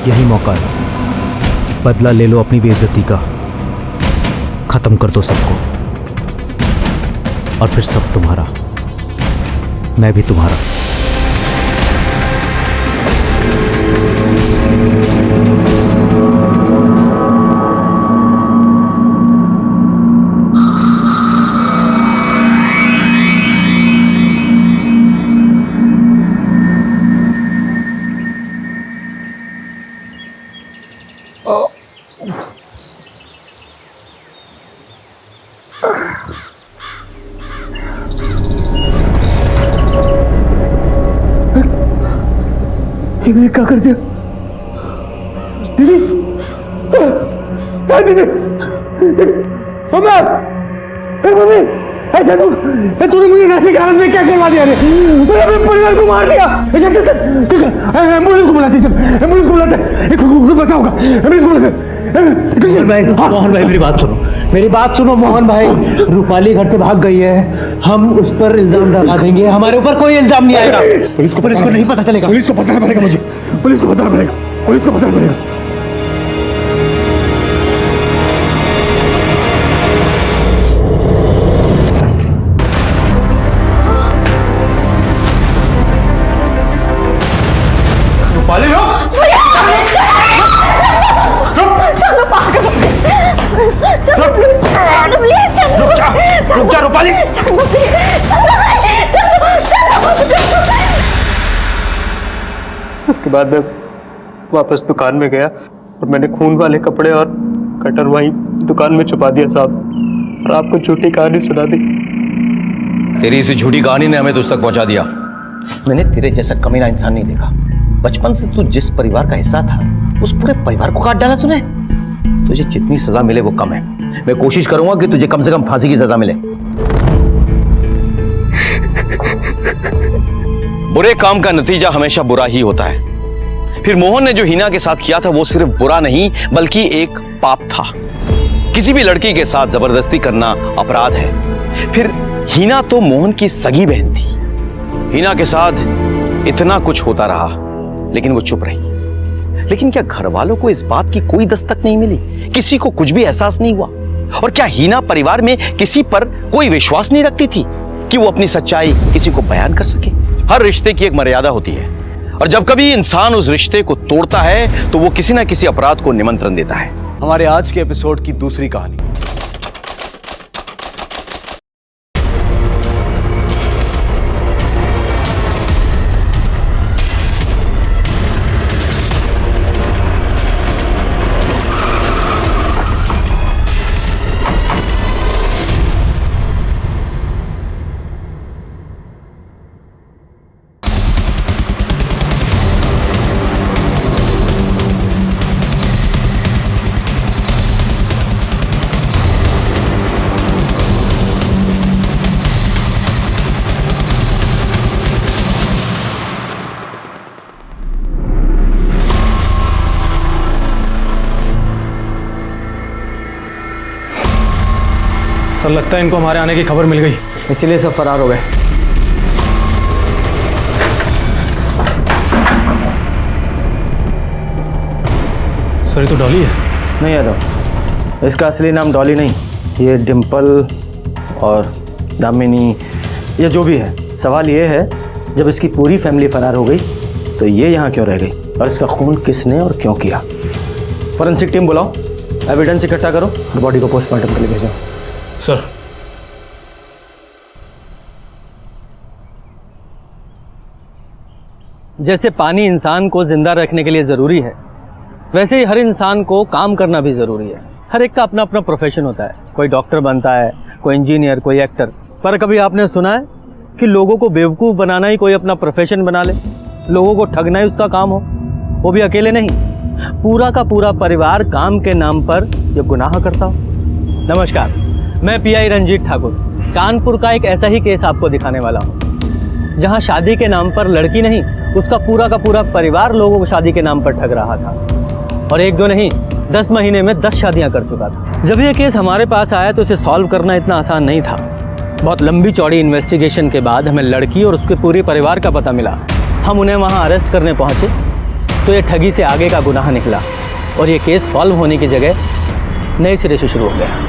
यही मौका है। बदला ले लो अपनी बेइज्जती का, खत्म कर दो सबको, और फिर सब तुम्हारा, मैं भी तुम्हारा। मैंने क्या कर दिया? दीदी, दीदी, मम्मी, ऐसा तूने मुझे नशे की हालत में क्या करवा दिया? तूने अपने परिवार को मार दिया। एम्बुलेंस को बुलाते, एम्बुलेंस को बुलाते, बचाओगा, एम्बुलेंस को बुलाते। मोहन भाई मेरी बात सुनो, मेरी बात सुनो मोहन भाई। रूपाली घर से भाग गई है, हम उस पर इल्जाम लगा देंगे, हमारे ऊपर कोई इल्जाम नहीं आएगा। पुलिस को नहीं पता चलेगा। पुलिस को बताना पड़ेगा मुझे, पुलिस को बताना पड़ेगा, पुलिस को बताना पड़ेगा। रूपाली रुक जा रूपाली। उसके बाद मैं वापस दुकान में गया और मैंने खून वाले कपड़े और कटर वहीं दुकान में छुपा दिया साहब, और आपको झूठी कहानी सुना दी। तेरी इसी झूठी कहानी ने हमें तुझ तक पहुंचा दिया। मैंने तेरे जैसा कमीना इंसान नहीं देखा। बचपन से तू जिस परिवार का हिस्सा था उस पूरे परिवार को काट डाला तूने। तुझे जितनी सजा मिले वो कम है। मैं कोशिश करूंगा कि तुझे कम से कम फांसी की सजा मिले। बुरे काम का नतीजा हमेशा बुरा ही होता है। फिर मोहन ने जो हिना के साथ किया था वो सिर्फ बुरा नहीं बल्कि एक पाप था। किसी भी लड़की के साथ जबरदस्ती करना अपराध है। फिर हिना तो मोहन की सगी बहन थी। हिना के साथ इतना कुछ होता रहा लेकिन वो चुप रही। लेकिन क्या घर वालों को इस बात की कोई दस्तक नहीं मिली? किसी को कुछ भी एहसास नहीं हुआ? और क्या हिना परिवार में किसी पर कोई विश्वास नहीं रखती थी कि वो अपनी सच्चाई किसी को बयान कर सके? हर रिश्ते की एक मर्यादा होती है और जब कभी इंसान उस रिश्ते को तोड़ता है तो वो किसी ना किसी अपराध को निमंत्रण देता है। हमारे आज के एपिसोड की दूसरी कहानी। सर लगता है इनको हमारे आने की खबर मिल गई, इसीलिए सब फरार हो गए। सर ये तो डॉली है। नहीं यादव, इसका असली नाम डॉली नहीं, ये डिम्पल और दामिनी या जो भी है। सवाल ये है, जब इसकी पूरी फैमिली फरार हो गई तो ये यहाँ क्यों रह गई, और इसका खून किसने और क्यों किया? फॉरेंसिक टीम बुलाओ, एविडेंस इकट्ठा करो और बॉडी को पोस्टमार्टम के लिए भेजो। सर जैसे पानी इंसान को जिंदा रखने के लिए ज़रूरी है, वैसे ही हर इंसान को काम करना भी ज़रूरी है। हर एक का अपना अपना प्रोफेशन होता है, कोई डॉक्टर बनता है, कोई इंजीनियर, कोई एक्टर। पर कभी आपने सुना है कि लोगों को बेवकूफ़ बनाना ही कोई अपना प्रोफेशन बना ले, लोगों को ठगना ही उसका काम हो, वो भी अकेले नहीं, पूरा का पूरा परिवार काम के नाम पर ये गुनाह करता हो? नमस्कार, मैं पीआई रंजीत ठाकुर कानपुर का एक ऐसा ही केस आपको दिखाने वाला हूँ, जहाँ शादी के नाम पर लड़की नहीं, उसका पूरा का पूरा परिवार लोगों को शादी के नाम पर ठग रहा था, और एक दो नहीं 10 महीने में 10 शादियाँ कर चुका था। जब ये केस हमारे पास आया तो इसे सॉल्व करना इतना आसान नहीं था। बहुत लंबी चौड़ी इन्वेस्टिगेशन के बाद हमें लड़की और उसके पूरे परिवार का पता मिला। हम उन्हें वहाँ अरेस्ट करने पहुँचे तो ये ठगी से आगे का गुनाह निकला, और ये केस सॉल्व होने की जगह नए सिरे से शुरू हो गया।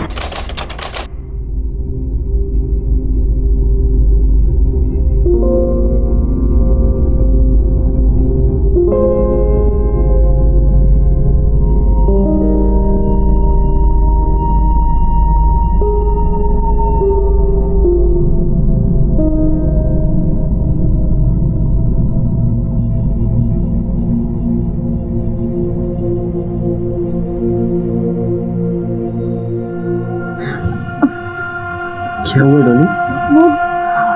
क्या हुआ डॉली? वो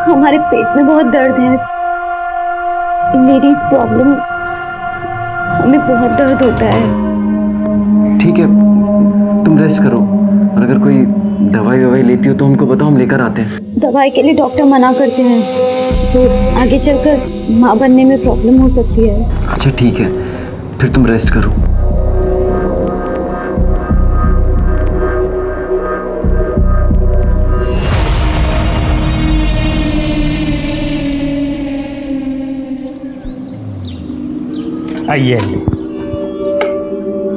हमारे पेट में बहुत दर्द है, लेडीज प्रॉब्लम, हमें बहुत दर्द होता है। ठीक है, तुम रेस्ट करो, और अगर कोई दवाई ववाई लेती हो तो हमको बताओ, हम लेकर आते हैं। दवाई के लिए डॉक्टर मना करते हैं, तो आगे चलकर माँ बनने में प्रॉब्लम हो सकती है। अच्छा ठीक है, फिर तुम रेस्ट करो। आइए आइए,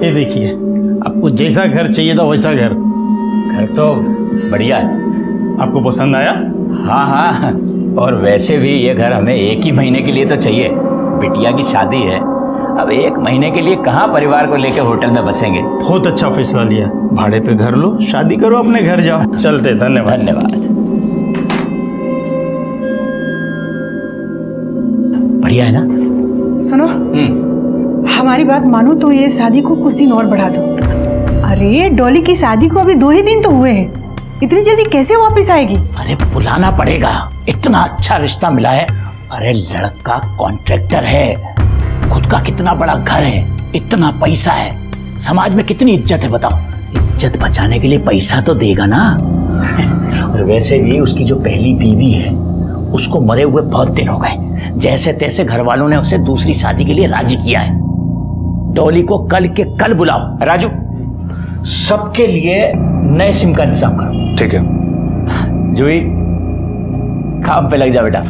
ये देखिए, आपको जैसा घर चाहिए था वैसा घर तो बढ़िया है। आपको पसंद आया? हाँ हाँ, और वैसे भी ये घर हमें 1 ही महीने के लिए तो चाहिए। बिटिया की शादी है, अब 1 महीने के लिए कहाँ परिवार को लेकर होटल में बसेंगे। बहुत अच्छा फैसला लिया, भाड़े पे घर लो, शादी करो, अपने घर जाओ। चलते, धन्यवाद। धन्यवाद। बढ़िया है ना? सुनो, हमारी बात मानो तो ये शादी को कुछ दिन और बढ़ा दो। अरे डॉली की शादी को अभी 2 ही दिन तो हुए हैं, इतनी जल्दी कैसे वापस आएगी? अरे बुलाना पड़ेगा, इतना अच्छा रिश्ता मिला है। अरे लड़का कॉन्ट्रैक्टर है, खुद का कितना बड़ा घर है, इतना पैसा है, समाज में कितनी इज्जत है बताओ। इज्जत बचाने के लिए पैसा तो देगा ना। और वैसे भी उसकी जो पहली बीवी है उसको मरे हुए बहुत दिन हो गए, जैसे तैसे घर वालों ने उसे दूसरी शादी के लिए राजी किया है। डॉली को कल के कल बुलाओ। राजू, सबके लिए नए सिम का इंतजाम करो। ठीक है। जूही, काम पे लग जा बेटा।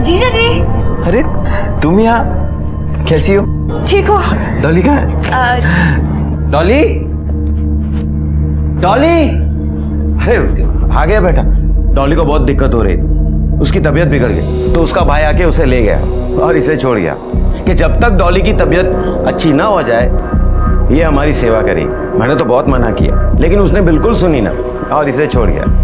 जीजा जी। अरे तुम यहाँ कैसी हो? ठीक हो? डॉली कहाँ है? डॉली, डॉली, अरे आ गया बेटा। डॉली को बहुत दिक्कत हो रही थी, उसकी तबीयत बिगड़ गई, तो उसका भाई आके उसे ले गया और इसे छोड़ गया कि जब तक डॉली की तबीयत अच्छी ना हो जाए ये हमारी सेवा करेगी। मैंने तो बहुत मना किया, लेकिन उसने बिल्कुल सुनी ना और इसे छोड़ गया।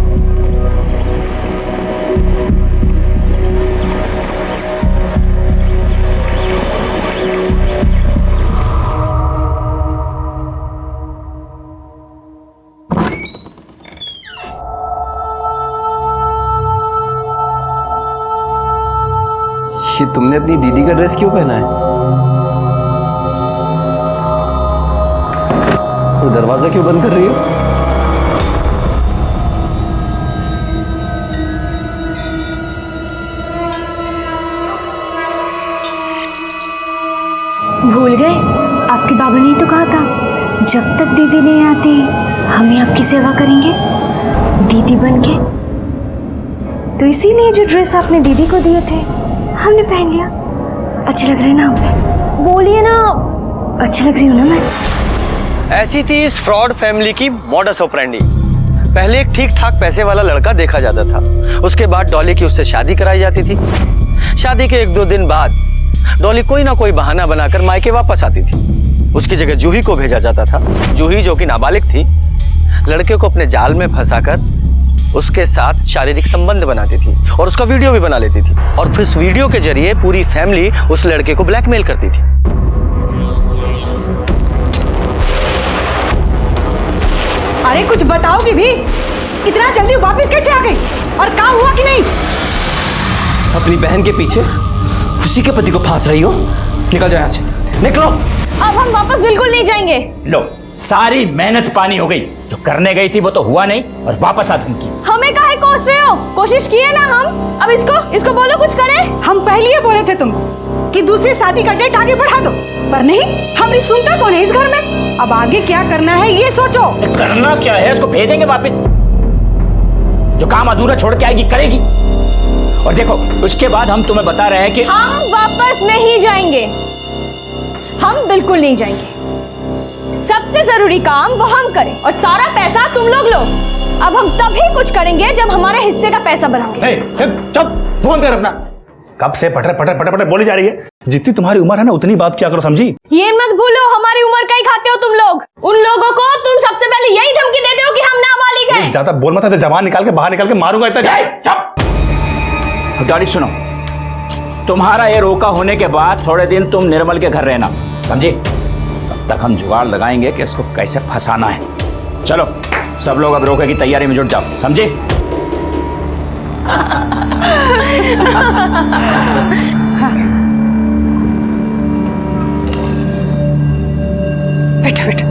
ये तुमने अपनी दीदी का ड्रेस क्यों पहना है? और दरवाजा क्यों बंद कर रही हो? भूल गए? आपके बाबा ने तो कहा था जब तक दीदी नहीं आती हम ही आपकी सेवा करेंगे दीदी बनके। तो इसीलिए जो ड्रेस आपने दीदी को दिए थे हमने पहन लिया। अच्छे लग रहे हैं ना आप? बोलिए ना, अच्छी लग रही हूँ ना मैं? ऐसी थी इस फ्रॉड फैमिली की मॉडस ऑपरेंडी। पहले एक ठीक ठाक पैसे वाला लड़का देखा जाता था, उसके बाद डॉली की उससे शादी कराई जाती थी। शादी के 1-2 दिन बाद डॉली कोई ना कोई बहाना बनाकर मायके वापस आती थी। उसकी जगह जूही को भेजा जाता था। जूही जो कि नाबालिग थी, लड़के को अपने जाल में फंसाकर उसके साथ शारीरिक संबंध बनाती थी और उसका वीडियो भी बना लेती थी और फिर उस वीडियो के जरिए पूरी फैमिली उस लड़के को ब्लैकमेल करती थी। अरे कुछ बताओगी भी? इतना जल्दी वापस कैसे आ गई? और काम हुआ कि नहीं? अपनी बहन के पीछे खुशी के पति को फांस रही हो? निकल जाओ यहाँ से, निकलो। अब हम वापस बिल्कुल नहीं जाएंगे। लो, सारी मेहनत पानी हो गई। जो करने गई थी वो तो हुआ नहीं और वापस आ धमकी। हमें काहे कोस रहे हो? कोशिश की है ना हम। अब इसको बोलो कुछ करे। हम पहले ही बोले थे तुम कि दूसरी शादी का डेट आगे बढ़ा दो, पर नहीं, हमारी सुनता कौन है इस घर में? अब आगे क्या करना है ये सोचो। करना क्या है? उसको भेजेंगे वापस। जो काम अधूरा छोड़ के आएगी करेगी। और देखो, उसके बाद हम तुम्हें बता रहे हैं कि हम वापस नहीं जाएंगे। हम बिल्कुल नहीं जाएंगे। सबसे जरूरी काम वो हम करें और सारा पैसा तुम लोग लो। अब हम तभी कुछ करेंगे जब हमारे हिस्से का पैसा बढ़ाओगे। चुप, बंद कर अपना। कब से पटर पटर पटर पटर बोली जा रही है? जितनी तुम्हारी उम्र है ना उतनी बात क्या करो, समझी? ये मत भूलो, हमारी उम्र का ही खाते हो तुम लोग। उन लोगों को तुम सबसे पहले यही धमकी देते हो कि हम नाबालिग हैं। ज्यादा बोल मत, जबान निकाल के बाहर निकाल के मारूंगा। इतना जाए। चुप। डॉली सुनो, तुम्हारा ये रोका होने के बाद थोड़े दिन तुम निर्मल के घर रहना, समझी? तब तक हम जुगाड़ लगाएंगे कि इसको कैसे फंसाना है। चलो सब लोग अब रोके की तैयारी में जुट जाओ, समझे? बैठो बैठो।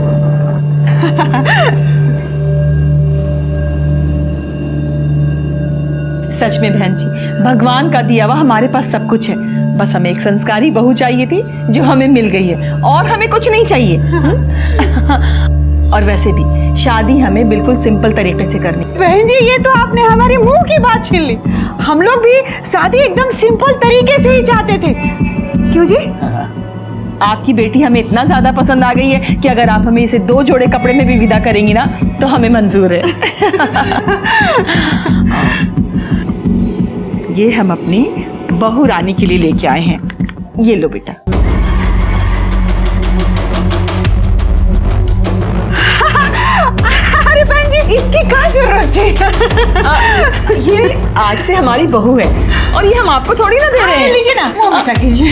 सच में बहन जी, भगवान का दिया हुआ हमारे पास सब कुछ है। बस हमें एक संस्कारी बहू चाहिए थी जो हमें मिल गई है, और हमें कुछ नहीं चाहिए। और वैसे भी शादी हमें बिल्कुल सिंपल तरीके से करनी। बहन जी, ये तो आपने हमारे मुंह की बात छीन ली। हम लोग भी शादी एकदम सिंपल तरीके से ही चाहते थे। क्यों जी? आपकी बेटी हमें इतना ज्यादा पसंद आ गई है कि अगर आप हमें इसे 2 जोड़े कपड़े में भी विदा करेंगी ना तो हमें मंजूर है। ये हम अपनी बहू रानी के लिए लेके आए हैं। ये लो बेटा। अरे बहन जी, इसकी क्या जरूरत है? ये आज से हमारी बहू है और ये हम आपको थोड़ी ना दे रहे हैं। लीजिए ना, वो बेटा कीजिए।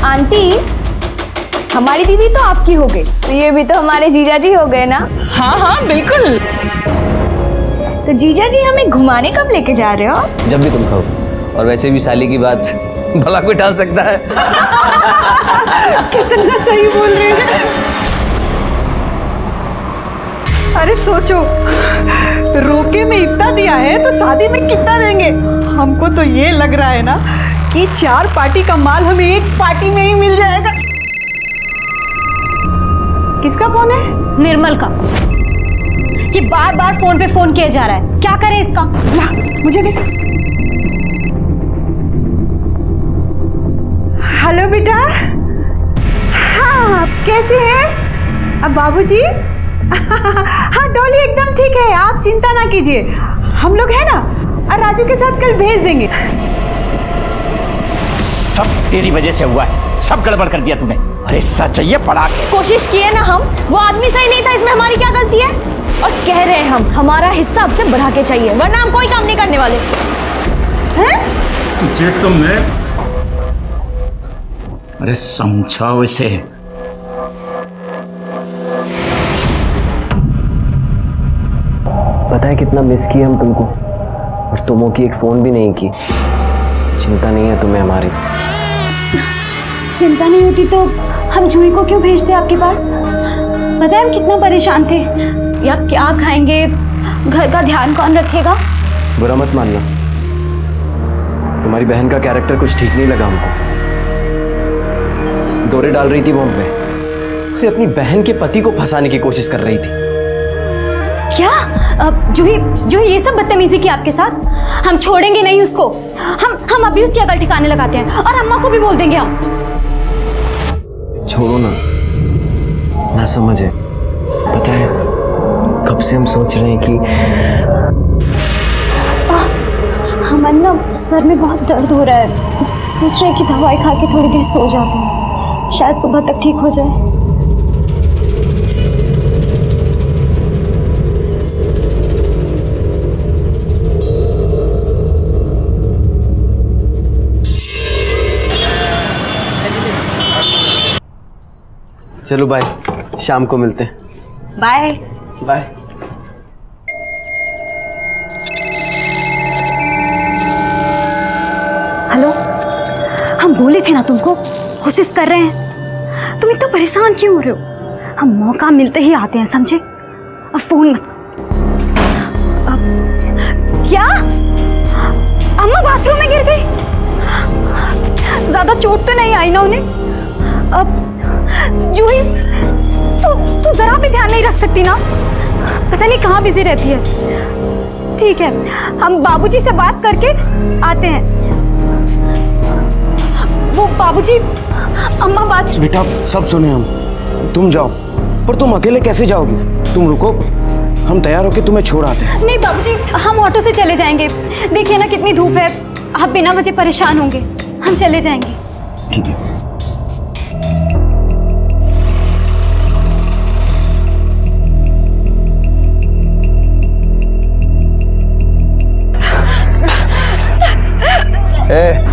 आंटी, हमारी दीदी तो आपकी हो गई, तो ये भी तो हमारे जीजा जी हो गए ना? हाँ हाँ बिल्कुल। तो जीजा जी हमें घुमाने कब लेके जा रहे हो? जब भी तुम कहो। और वैसे भी साली की बात भला कोई टाल सकता है? कितना सही बोल रहे हैं। अरे सोचो, रोके में इतना दिया है तो शादी में कितना देंगे? हमको तो ये लग रहा है ना कि 4 पार्टी का माल हमें एक पार्टी में ही मिल जाएगा। किसका फोन है? निर्मल का। ये बार बार फोन पे फोन किया जा रहा है, क्या करें इसका? ला, मुझे दे। हेलो बेटा। हाँ, आप कैसे हैं? अब बाबूजी? हाँ, डॉली एकदम ठीक है, आप चिंता ना कीजिए। हम लोग हैं ना, और राजू के साथ कल भेज देंगे। सब तेरी वजह से हुआ है, सब गड़बड़ कर दिया तूने। अरे सच चाहिए पड़ा के। कोशिश किए ना हम, वो आदमी सही नहीं था, इसमें हमारी क्या गलती है? और कह रहे हैं हम, हमारा हिस्सा अब से बढ़ा के चाहिए, वरना हम कोई काम नहीं करने वाले। हैं? तुमने अरे समझाओ इसे। पता है कितना मिस किया हम तुमको, और तुमों की एक फोन भी नहीं की। चिंता नहीं है तुम्हें हमारी? चिंता नहीं होती तो हम जूही को क्यों भेजते आपके पास? पता है हम कितना परेशान थे, या क्या खाएंगे, घर का ध्यान कौन रखेगा? बुरा मत मानना, तुम्हारी बहन का कैरेक्टर कुछ ठीक नहीं लगा हमको। डोरे डाल रही थी वो हम पे। अरे अपनी बहन के पति को फंसाने की कोशिश कर रही थी। क्या जूही ये सब बदतमीजी की आपके साथ? हम छोड़ेंगे नहीं उसको। हम अभी उसकी अकल ठिकाने लगाते हैं और अम्मा को भी बोल देंगे हम। छोड़ो ना, ना समझे। पता है कब से हम सोच रहे हैं कि हमारे ना सर में बहुत दर्द हो रहा है। सोच रहे हैं कि दवाई खा के थोड़ी देर सो जाते हैं, शायद सुबह तक ठीक हो जाए। चलो बाय, शाम को मिलते हैं। Bye bye. हेलो, हम बोले थे ना तुमको, कोशिश कर रहे हैं। तुम इतना परेशान क्यों हो रहे हो? हम मौका मिलते ही आते हैं, समझे? और फोन मत। क्या अम्मा बाथरूम में गिर गई? ज्यादा चोट तो नहीं आई ना उन्हें? अब जूही, तू जरा भी ध्यान नहीं रख सकती ना? पता नहीं कहाँ बिजी रहती है। ठीक है, हम बाबूजी से बात करके आते हैं। वो बाबूजी, अम्मा बात। बेटा सब सुने हम, तुम जाओ। पर तुम अकेले कैसे जाओगी? तुम रुको, हम तैयार होके तुम्हें छोड़ आते हैं। नहीं बाबूजी, हम ऑटो से चले जाएंगे। देखिए ना कितनी धूप है, आप बिना वजह परेशान होंगे। हम चले जाएंगे। ठीक है।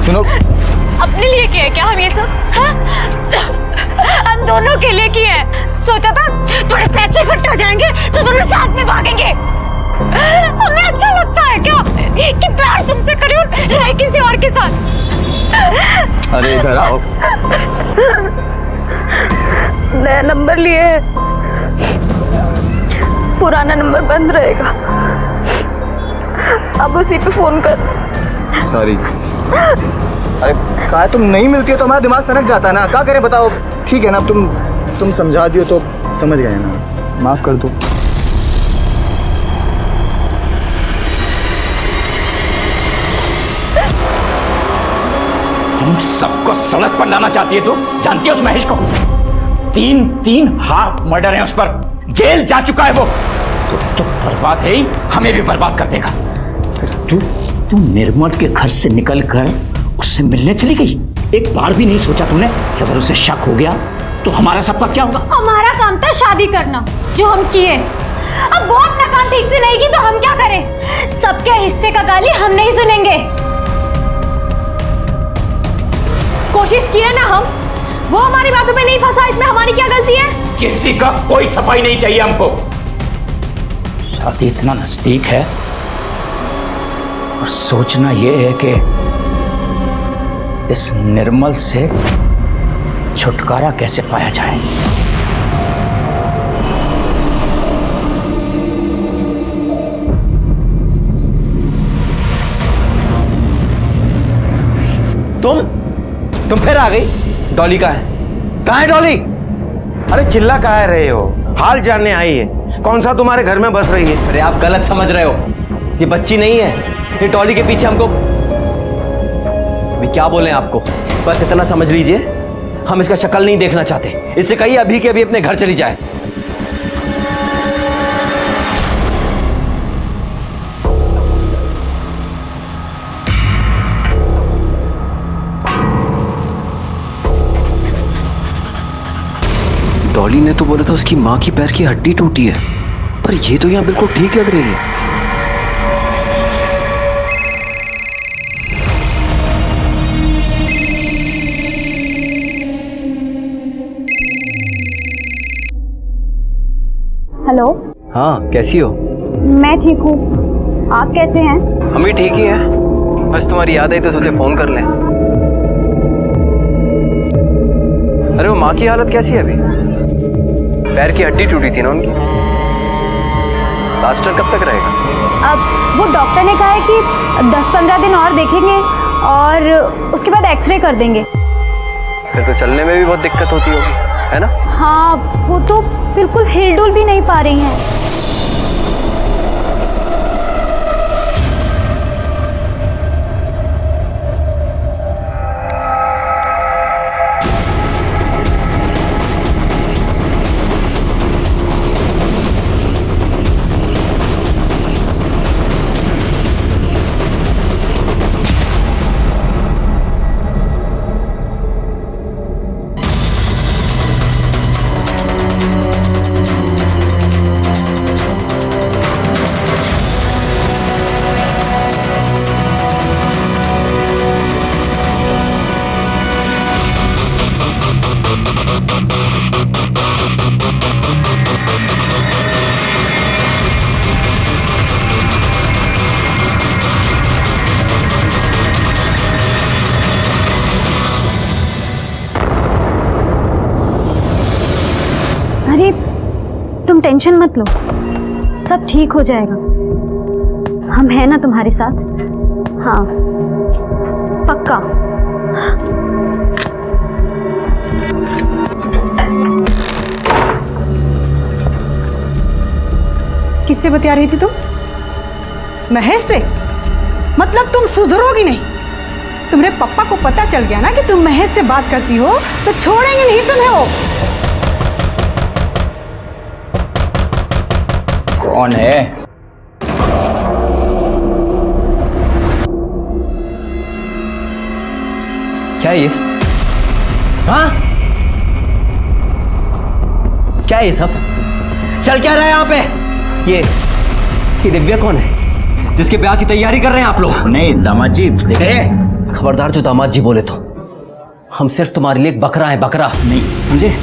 सुनो, अपने लिए किया है क्या हम ये सब? हम दोनों के लिए किए हैं। सोचा था थोड़े पैसे इकट्ठे हो जाएंगे तो दोनों साथ में भागेंगे। हमें अच्छा लगता है क्या कि प्यार तुमसे करी और रहे किसी और के साथ? अरे इधर आओ। नया नंबर लिए है, पुराना नंबर बंद रहेगा। अब उसी पे फोन कर। सॉरी। अरे कहा तुम नहीं मिलती हो तो हमारा दिमाग सनक जाता है ना। क्या करें बताओ? ठीक है ना, तुम समझा दियो तो समझ गए ना, माफ कर दो। हम सबको सड़क पर लाना चाहती है तू? जानती है उस महेश को? तीन हाफ मर्डर है उस पर, जेल जा चुका है वो। तो बर्बाद है ही, हमें भी बर्बाद कर देगा। तू निर्मल के घर से निकलकर उससे मिलने चली गई? एक बार भी नहीं सोचा तूने कि अगर उसे शक हो गया तो हमारा सबका क्या होगा? हमारा काम था शादी करना, जो हम किए। अब वो अपना काम ठीक से नहीं की तो हम क्या करें? सबके हिस्से का गाली हम नहीं सुनेंगे। कोशिश की है ना हम, वो हमारी बातों पे नहीं फंसा, इसमें हमारी क्या गलती है? किसी का कोई सफाई नहीं चाहिए हमको। शादी इतना नजदीक है और सोचना यह है कि इस निर्मल से छुटकारा कैसे पाया जाए। तुम फिर आ गई? डॉली कहाँ है? कहाँ है डॉली? अरे चिल्ला काहे रहे हो? हाल जानने आई है। कौन सा तुम्हारे घर में बस रही है? अरे आप गलत समझ रहे हो, ये बच्ची नहीं है। ये डॉली के पीछे हमको अभी क्या बोले आपको? बस इतना समझ लीजिए, हम इसका शक्ल नहीं देखना चाहते। इससे कहिए अभी के अभी अपने घर चली जाए। डॉली ने तो बोला था उसकी माँ की पैर की हड्डी टूटी है, पर ये तो यहाँ बिल्कुल ठीक लग रही है। हेलो। हाँ, कैसी हो? मैं ठीक हूँ, आप कैसे हैं? हम भी ठीक ही हैं, बस तुम्हारी याद आई तो सोचे फोन कर लें। अरे वो माँ की हालत कैसी है अभी? पैर की हड्डी टूटी थी ना उनकी, प्लास्टर कब तक रहेगा? अब वो डॉक्टर ने कहा है कि 10-15 दिन और देखेंगे और उसके बाद एक्सरे कर देंगे। फिर तो चलने में भी बहुत दिक्कत होती होगी, है ना? हाँ, वो तो बिल्कुल हिलडुल भी नहीं पा रही हैं। अरे तुम टेंशन मत लो, सब ठीक हो जाएगा। हम हैं ना तुम्हारे साथ। हाँ, पक्का। किससे बतिया रही थी तुम? महेश से? मतलब तुम सुधरोगी नहीं। तुम्हारे पापा को पता चल गया ना कि तुम महेश से बात करती हो तो छोड़ेंगे नहीं तुम्हें वो। कौन है? क्या ये? हाँ? क्या ये सब चल क्या रहा है यहाँ पे? ये दिव्या कौन है जिसके ब्याह की तैयारी कर रहे हैं आप लोग? नहीं दामाद जी, खबरदार जो दामाद जी बोले तो। हम सिर्फ तुम्हारे लिए एक बकरा है, बकरा नहीं, समझे?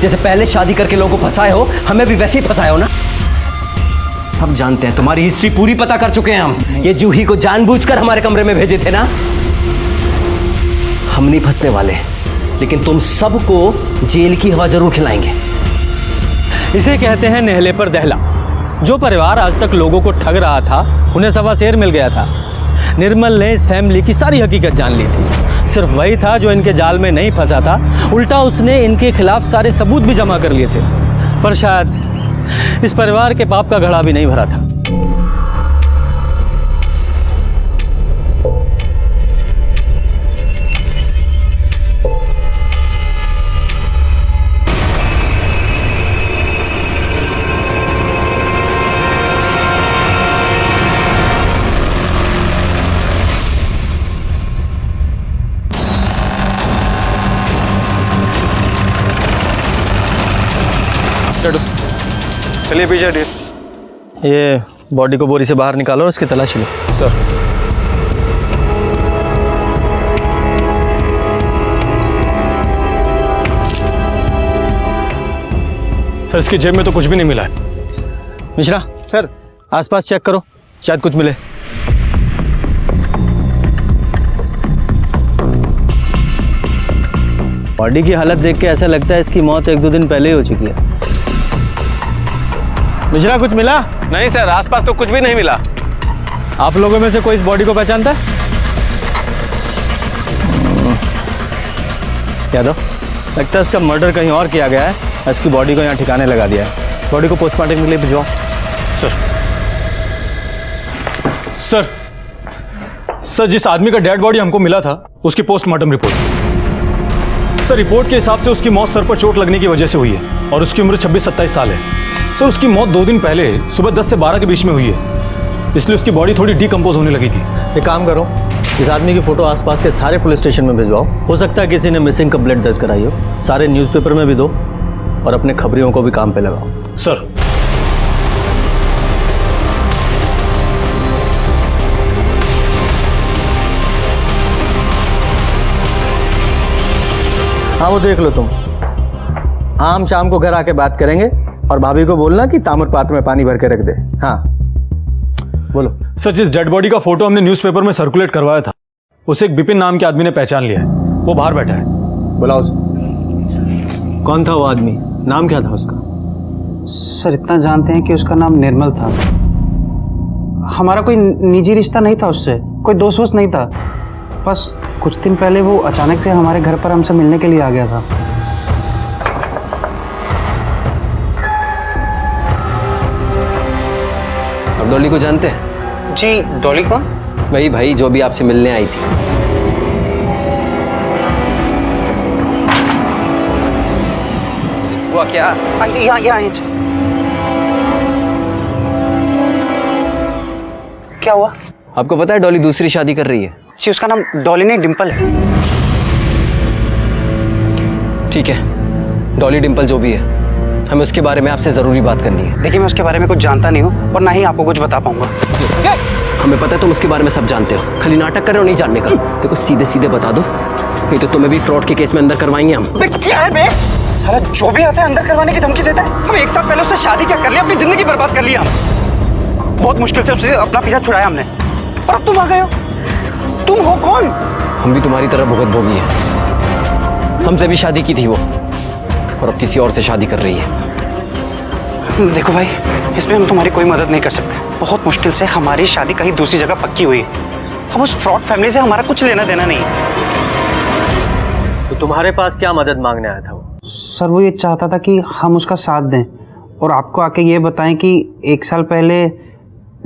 जैसे पहले शादी करके लोगों को फंसाए हो, हमें भी वैसे ही फंसाए हो ना। सब जानते हैं, तुम्हारी हिस्ट्री पूरी पता कर चुके हैं हम। ये जूही को जानबूझकर हमारे कमरे में भेजे थे ना। हम नहीं फंसने वाले, लेकिन तुम सबको जेल की हवा जरूर खिलाएंगे। इसे कहते हैं नेहले पर दहला। जो परिवार आज तक लोगों को ठग रहा था, उन्हें सवा शेर मिल गया था। निर्मल ने इस फैमिली की सारी हकीकत जान ली थी। सिर्फ वही था जो इनके जाल में नहीं फंसा था, उल्टा उसने इनके खिलाफ सारे सबूत भी जमा कर लिए थे। पर शायद इस परिवार के पाप का घड़ा भी नहीं भरा था। चलिए पीछे हटिए। ये बॉडी को बोरी से बाहर निकालो और उसकी तलाशी लो। सर। सर इसकी जेब में तो कुछ भी नहीं मिला है। मिश्रा सर, आसपास चेक करो, शायद कुछ मिले। बॉडी की हालत देख के ऐसा लगता है इसकी मौत 1-2 दिन पहले ही हो चुकी है। मिश्रा कुछ मिला? नहीं सर, आसपास तो कुछ भी नहीं मिला। आप लोगों में से कोई इस बॉडी को पहचानता है? यादव, लगता है इसका मर्डर कहीं और किया गया है। इसकी बॉडी को यहाँ ठिकाने लगा दिया है। बॉडी को पोस्टमार्टम के लिए भिजवाओ। सर, सर जिस आदमी का डेड बॉडी हमको मिला था, उसकी पोस्टमार्टम रिपोर्ट। सर रिपोर्ट के हिसाब से उसकी मौत सर पर चोट लगने की वजह से हुई है और उसकी उम्र 26-27 साल है। सर उसकी मौत 2 दिन पहले सुबह 10 से 12 के बीच में हुई है, इसलिए उसकी बॉडी थोड़ी डिकम्पोज होने लगी थी। एक काम करो, इस आदमी की फोटो आसपास के सारे पुलिस स्टेशन में भिजवाओ। हो सकता है किसी ने मिसिंग कंप्लेंट दर्ज कराई हो। सारे न्यूज़पेपर में भी दो और अपने खबरियों को भी काम पे लगाओ। सर। हाँ वो देख लो तुम। आम शाम को घर आके बात करेंगे और भाभी को बोलना कि ताम्र पात्र में पानी भर के रख दे। हाँ बोलो। सर जिस डेड बॉडी का फोटो हमने न्यूज़पेपर में सर्कुलेट करवाया था, उसे एक विपिन नाम के आदमी ने पहचान लिया है। वो बाहर बैठा है। बुलाओ उसे। कौन था वो आदमी? नाम क्या था उसका? सर इतना जानते हैं कि उसका नाम निर्मल था। हमारा कोई निजी रिश्ता नहीं था उससे, कोई दोस्त वोस्त नहीं था। बस कुछ दिन पहले वो अचानक से हमारे घर पर हमसे मिलने के लिए आ गया था। आप डॉली को जानते हैं? जी, डॉली कौन? वही भाई जो भी आपसे मिलने आई थी। हुआ क्या? यहाँ क्या हुआ? आपको पता है डॉली दूसरी शादी कर रही है? जी, उसका नाम डॉली नहीं डिम्पल है। ठीक है, डॉली डिम्पल जो भी है, हमें उसके बारे में आपसे जरूरी बात करनी है। देखिए, मैं उसके बारे में कुछ जानता नहीं हूँ और ना ही आपको कुछ बता पाऊंगा। हमें पता है तुम उसके बारे में सब जानते हो, खाली नाटक कर रहे हो नहीं जानने का। देखो सीधे सीधे बता दो, नहीं तो तुम्हें भी फ्रॉड के केस में अंदर करवाएंगे हम। क्या है बे? साला जो भी आता है अंदर करवाने की धमकी देता है। हम 1 साल पहले उससे शादी क्या कर लिया, अपनी जिंदगी बर्बाद कर लिया हम। बहुत मुश्किल से उससे अपना पीछा छुड़ाया हमने, और अब तुम आ गए हो। तुम हो कौन? हम भी तुम्हारी तरह भुगत भोगी है। हमसे भी शादी की थी वो, और अब किसी और से शादी कर रही है। देखो भाई, इसमें हम तुम्हारी कोई मदद नहीं कर सकते। बहुत मुश्किल से हमारी शादी कहीं दूसरी जगह पक्की हुई है। हम उस फ्रॉड फैमिली से हमारा कुछ लेना देना नहीं है। तो तुम्हारे पास क्या मदद मांगने आया था वो? सर, वो ये चाहता था कि हम उसका साथ दें और आपको आके ये बताएं कि 1 साल पहले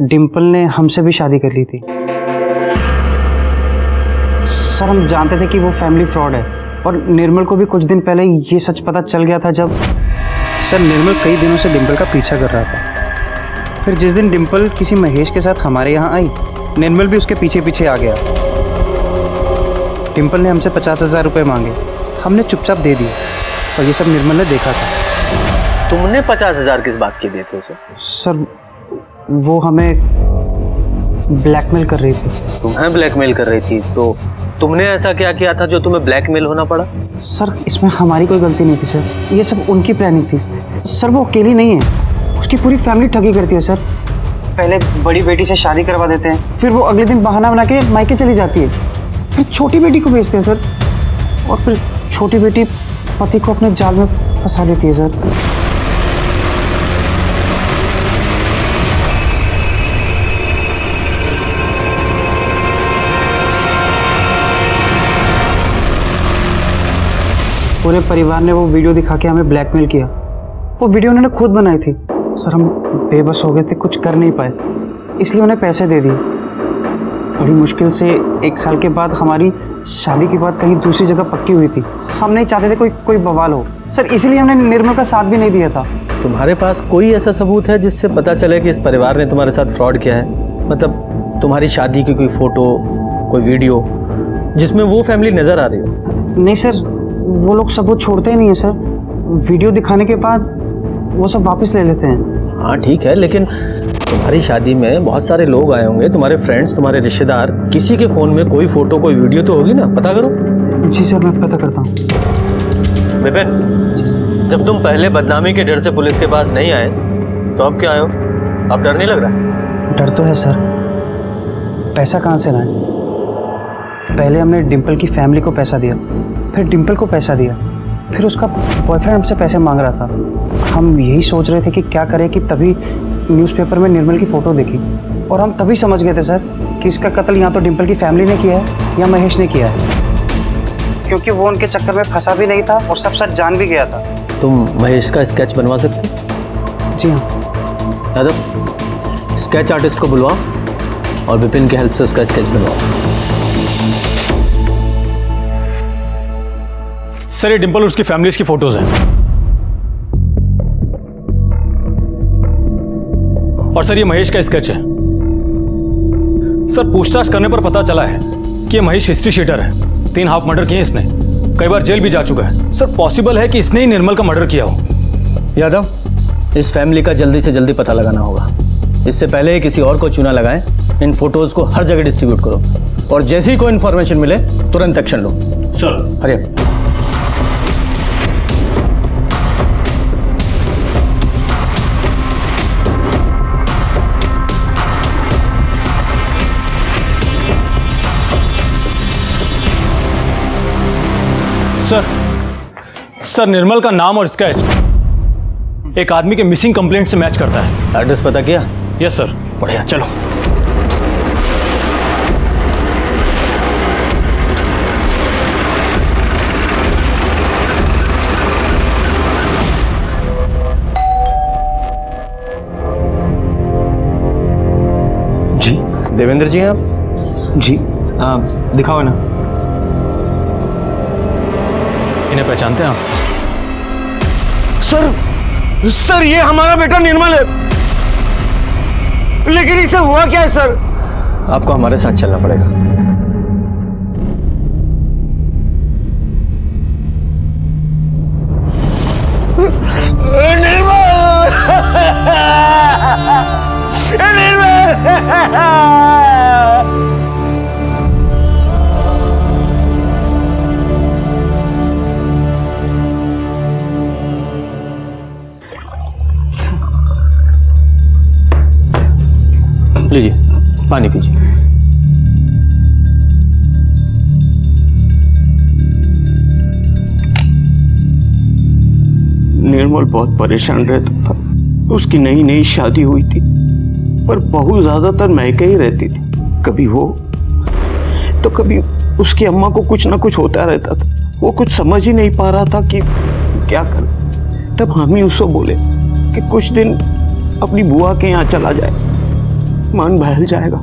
डिम्पल ने हमसे भी शादी कर ली थी। सर, हम जानते थे कि वो फैमिली फ्रॉड है और निर्मल को भी कुछ दिन पहले ये सच पता चल गया था। जब सर, निर्मल कई दिनों से डिम्पल का पीछा कर रहा था। फिर जिस दिन डिम्पल किसी महेश के साथ हमारे यहाँ आई, निर्मल भी उसके पीछे पीछे आ गया। डिम्पल ने हमसे 50,000 रुपये मांगे, हमने चुपचाप दे दिए और ये सब निर्मल ने देखा था। तुमने 50,000 किस बात के दिए थे उसे? सर, वो हमें ब्लैकमेल कर रही थी। तुम्हें ब्लैकमेल कर रही थी? तो तुमने ऐसा क्या किया था जो तुम्हें ब्लैकमेल होना पड़ा? सर, इसमें हमारी कोई गलती नहीं थी सर, ये सब उनकी प्लानिंग थी। सर, वो अकेली नहीं है, उसकी पूरी फैमिली ठगी करती है सर। पहले बड़ी बेटी से शादी करवा देते हैं, फिर वो अगले दिन बहाना बना के मायके चली जाती है, फिर छोटी बेटी को भेजते हैं सर, और फिर छोटी बेटी पति को अपने जाल में फंसा लेती है सर। पूरे परिवार ने वो वीडियो दिखा के हमें ब्लैकमेल किया। वो वीडियो उन्होंने खुद बनाई थी। सर, हम बेबस हो गए थे, कुछ कर नहीं पाए, इसलिए उन्हें पैसे दे दिए। बड़ी मुश्किल से 1 साल के बाद हमारी शादी की बात कहीं दूसरी जगह पक्की हुई थी। हम नहीं चाहते थे कोई बवाल हो सर, इसलिए हमने निर्मल का साथ भी नहीं दिया था। तुम्हारे पास कोई ऐसा सबूत है जिससे पता चले कि इस परिवार ने तुम्हारे साथ फ्रॉड किया है? मतलब तुम्हारी शादी की कोई फोटो, कोई वीडियो जिसमें वो फैमिली नजर आ रही हो? नहीं सर, वो लोग सबूत छोड़ते ही नहीं है सर। वीडियो दिखाने के बाद वो सब वापस ले लेते हैं। हाँ ठीक है, लेकिन तुम्हारी शादी में बहुत सारे लोग आए होंगे, तुम्हारे फ्रेंड्स, तुम्हारे रिश्तेदार, किसी के फ़ोन में कोई फ़ोटो कोई वीडियो तो होगी ना, पता करो। जी सर, मैं पता करता हूँ। विपिन, जब तुम पहले बदनामी के डर से पुलिस के पास नहीं आए तो अब क्या आए हो? अब डर नहीं लग रहा? डर तो है सर, पैसा कहाँ से लाएं? पहले हमने डिम्पल की फैमिली को पैसा दिया, फिर डिम्पल को पैसा दिया, फिर उसका बॉयफ्रेंड हमसे पैसे मांग रहा था। हम यही सोच रहे थे कि क्या करें कि तभी न्यूज़पेपर में निर्मल की फ़ोटो देखी और हम तभी समझ गए थे सर कि इसका कत्ल या तो डिम्पल की फैमिली ने किया है या महेश ने किया है, क्योंकि वो उनके चक्कर में फंसा भी नहीं था और सब सच जान भी गया था। तुम महेश का स्केच बनवा सकते? जी हाँ। यादव, स्केच आर्टिस्ट को बुलवाओ और विपिन की हेल्प से उसका स्केच बनवाओ। सर, ये डिम्पल और उसकी फैमिलीज की फोटोज हैं। और सर, ये महेश का स्केच है। सर, पूछताछ करने पर पता चला है कि ये महेश हिस्ट्री शीटर है। 3 हाफ मर्डर किए इसने, कई बार जेल भी जा चुका है। सर, पॉसिबल है कि इसने ही निर्मल का मर्डर किया हो। यादव, इस फैमिली का जल्दी से जल्दी पता लगाना होगा। इससे पहले किसी और को चूना लगाएं, इन फोटोज को हर जगह डिस्ट्रीब्यूट करो और जैसे ही कोई इन्फॉर्मेशन मिले तुरंत एक्शन लो। सर। अरे सर, निर्मल का नाम और स्केच एक आदमी के मिसिंग कंप्लेंट से मैच करता है। एड्रेस पता किया? Yes sir. बढ़िया, चलो। देवेंद्र जी हैं आप? जी दिखाओ ना। इन्हें पहचानते हैं आप? सर ये हमारा बेटा निर्मल है, लेकिन इसे हुआ क्या है सर? आपको हमारे साथ चलना पड़ेगा। लीजिए पानी पीजिए। निर्मल बहुत परेशान रहता था। उसकी नई नई शादी हुई थी, पर बहुत ज्यादातर मैके ही रहती थी। कभी वो तो कभी उसकी अम्मा को कुछ ना कुछ होता रहता था। वो कुछ समझ ही नहीं पा रहा था कि क्या करे। तब हम ही उसको बोले कि कुछ दिन अपनी बुआ के यहाँ चला जाए, मन बहल जाएगा।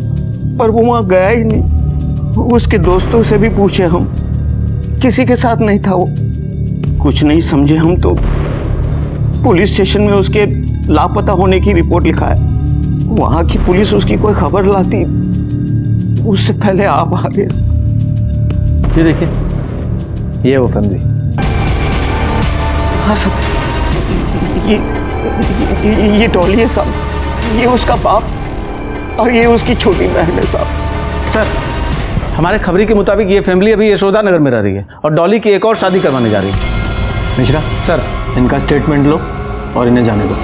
पर वो वहां गया ही नहीं। उसके दोस्तों से भी पूछे हम, किसी के साथ नहीं था वो। कुछ नहीं समझे हम तो पुलिस स्टेशन में उसके लापता होने की रिपोर्ट लिखा है। वहां की पुलिस उसकी कोई खबर लाती उससे पहले आप आ गए। ये देखिए, ये है वो फैमिली। हाँ साहब, ये डॉली है साहब, ये उसका बाप और ये उसकी छोटी बहन है साहब। सर, हमारे खबरी के मुताबिक ये फैमिली अभी यशोदा नगर में रह रही है और डॉली की एक और शादी करवाने जा रही है। मिश्रा सर, इनका स्टेटमेंट लो और इन्हें जाने दो।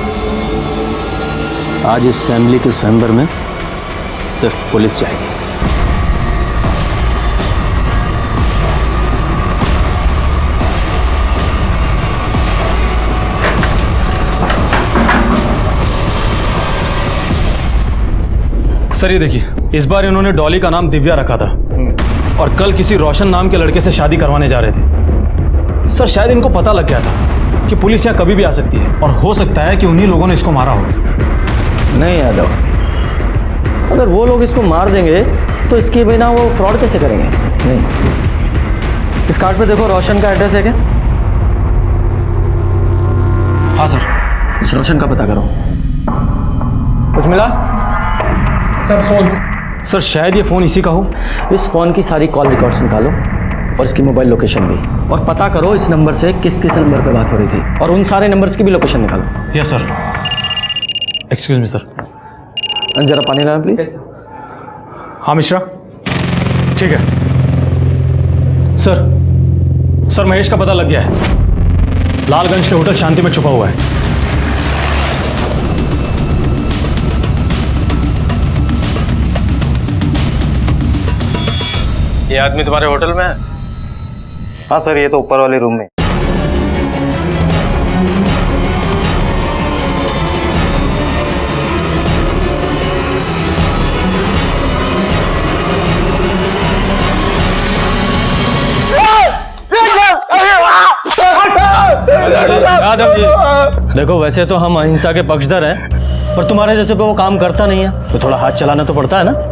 आज इस फैमिली के स्वयंवर में सिर्फ पुलिस जाएगी। सर ये देखिए, इस बार इन्होंने डॉली का नाम दिव्या रखा था और कल किसी रोशन नाम के लड़के से शादी करवाने जा रहे थे। सर शायद इनको पता लग गया था कि पुलिस यहाँ कभी भी आ सकती है और हो सकता है कि उन्हीं लोगों ने इसको मारा हो। नहीं यादव, अगर वो लोग इसको मार देंगे तो इसके बिना वो फ्रॉड कैसे करेंगे? नहीं, इस कार्ड पे देखो रोशन का एड्रेस है क्या? हाँ सर। इस रोशन का पता करो। कुछ मिला? Sir phone. सर शायद ये फोन इसी का हो। इस फोन की सारी कॉल रिकॉर्ड्स निकालो और इसकी मोबाइल लोकेशन भी, और पता करो इस नंबर से किस किस नंबर पे बात हो रही थी, और उन सारे नंबर्स की भी लोकेशन निकालो। Yes sir. Excuse me sir. जरा पानी लाना प्लीज। हाँ मिश्रा, ठीक है सर महेश का पता लग गया है। लालगंज के होटल शांति में छुपा हुआ है। ये आदमी तुम्हारे होटल में है? हाँ सर, ये तो ऊपर वाले रूम में। यादव जी, देखो वैसे तो हम अहिंसा के पक्षधर हैं, पर तुम्हारे जैसे पे वो काम करता नहीं है तो थोड़ा हाथ चलाना तो पड़ता है ना।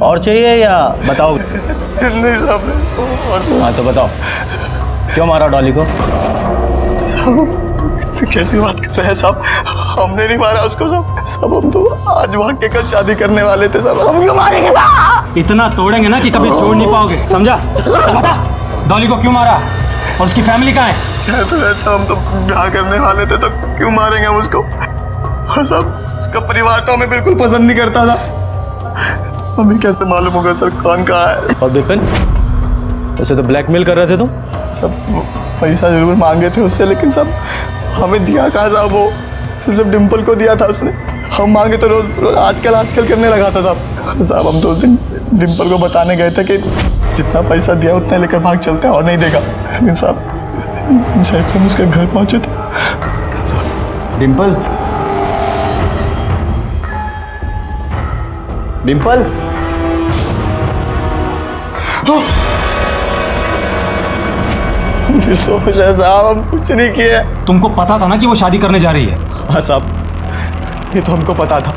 और चाहिए या बताओ? नहीं साहब। हाँ तो बताओ, क्यों मारा डॉली को? तो कैसी बात कर रहे हैं साहब? हमने नहीं मारा उसको सब हम तो आज भाग के शादी करने वाले थे साहब। हम क्यों मारेंगे साहब? इतना तोड़ेंगे ना कि कभी छोड़ नहीं पाओगे, समझा? डॉली को क्यों मारा और उसकी फैमिली कहाँ है? ऐसा हम तो ब्याह करने वाले थे तो क्यों मारेंगे हम उसको? और साहब उसका परिवार तो हमें बिल्कुल पसंद नहीं करता था। हमें कैसे मालूम होगा सर कौन कहाँ है? और विपिन, उसे तो ब्लैकमेल कर रहे थे तुम? सब पैसा जरूर मांगे थे उससे, लेकिन सब हमें दिया कहाँ साहब? वो सब डिम्पल को दिया था उसने। हम मांगे तो रोज आजकल करने लगा था साहब। हम तो उस दिन डिम्पल को बताने गए थे कि जितना पैसा दिया उतना लेकर भाग चलते हैं और नहीं देगा। लेकिन साहब जैसे हम उसके घर पहुंचे थे। डिम्पल, डिम्पल, सोच है साहब, हम कुछ नहीं किए। तुमको पता था ना कि वो शादी करने जा रही है? हाँ साहब, ये तो हमको पता था,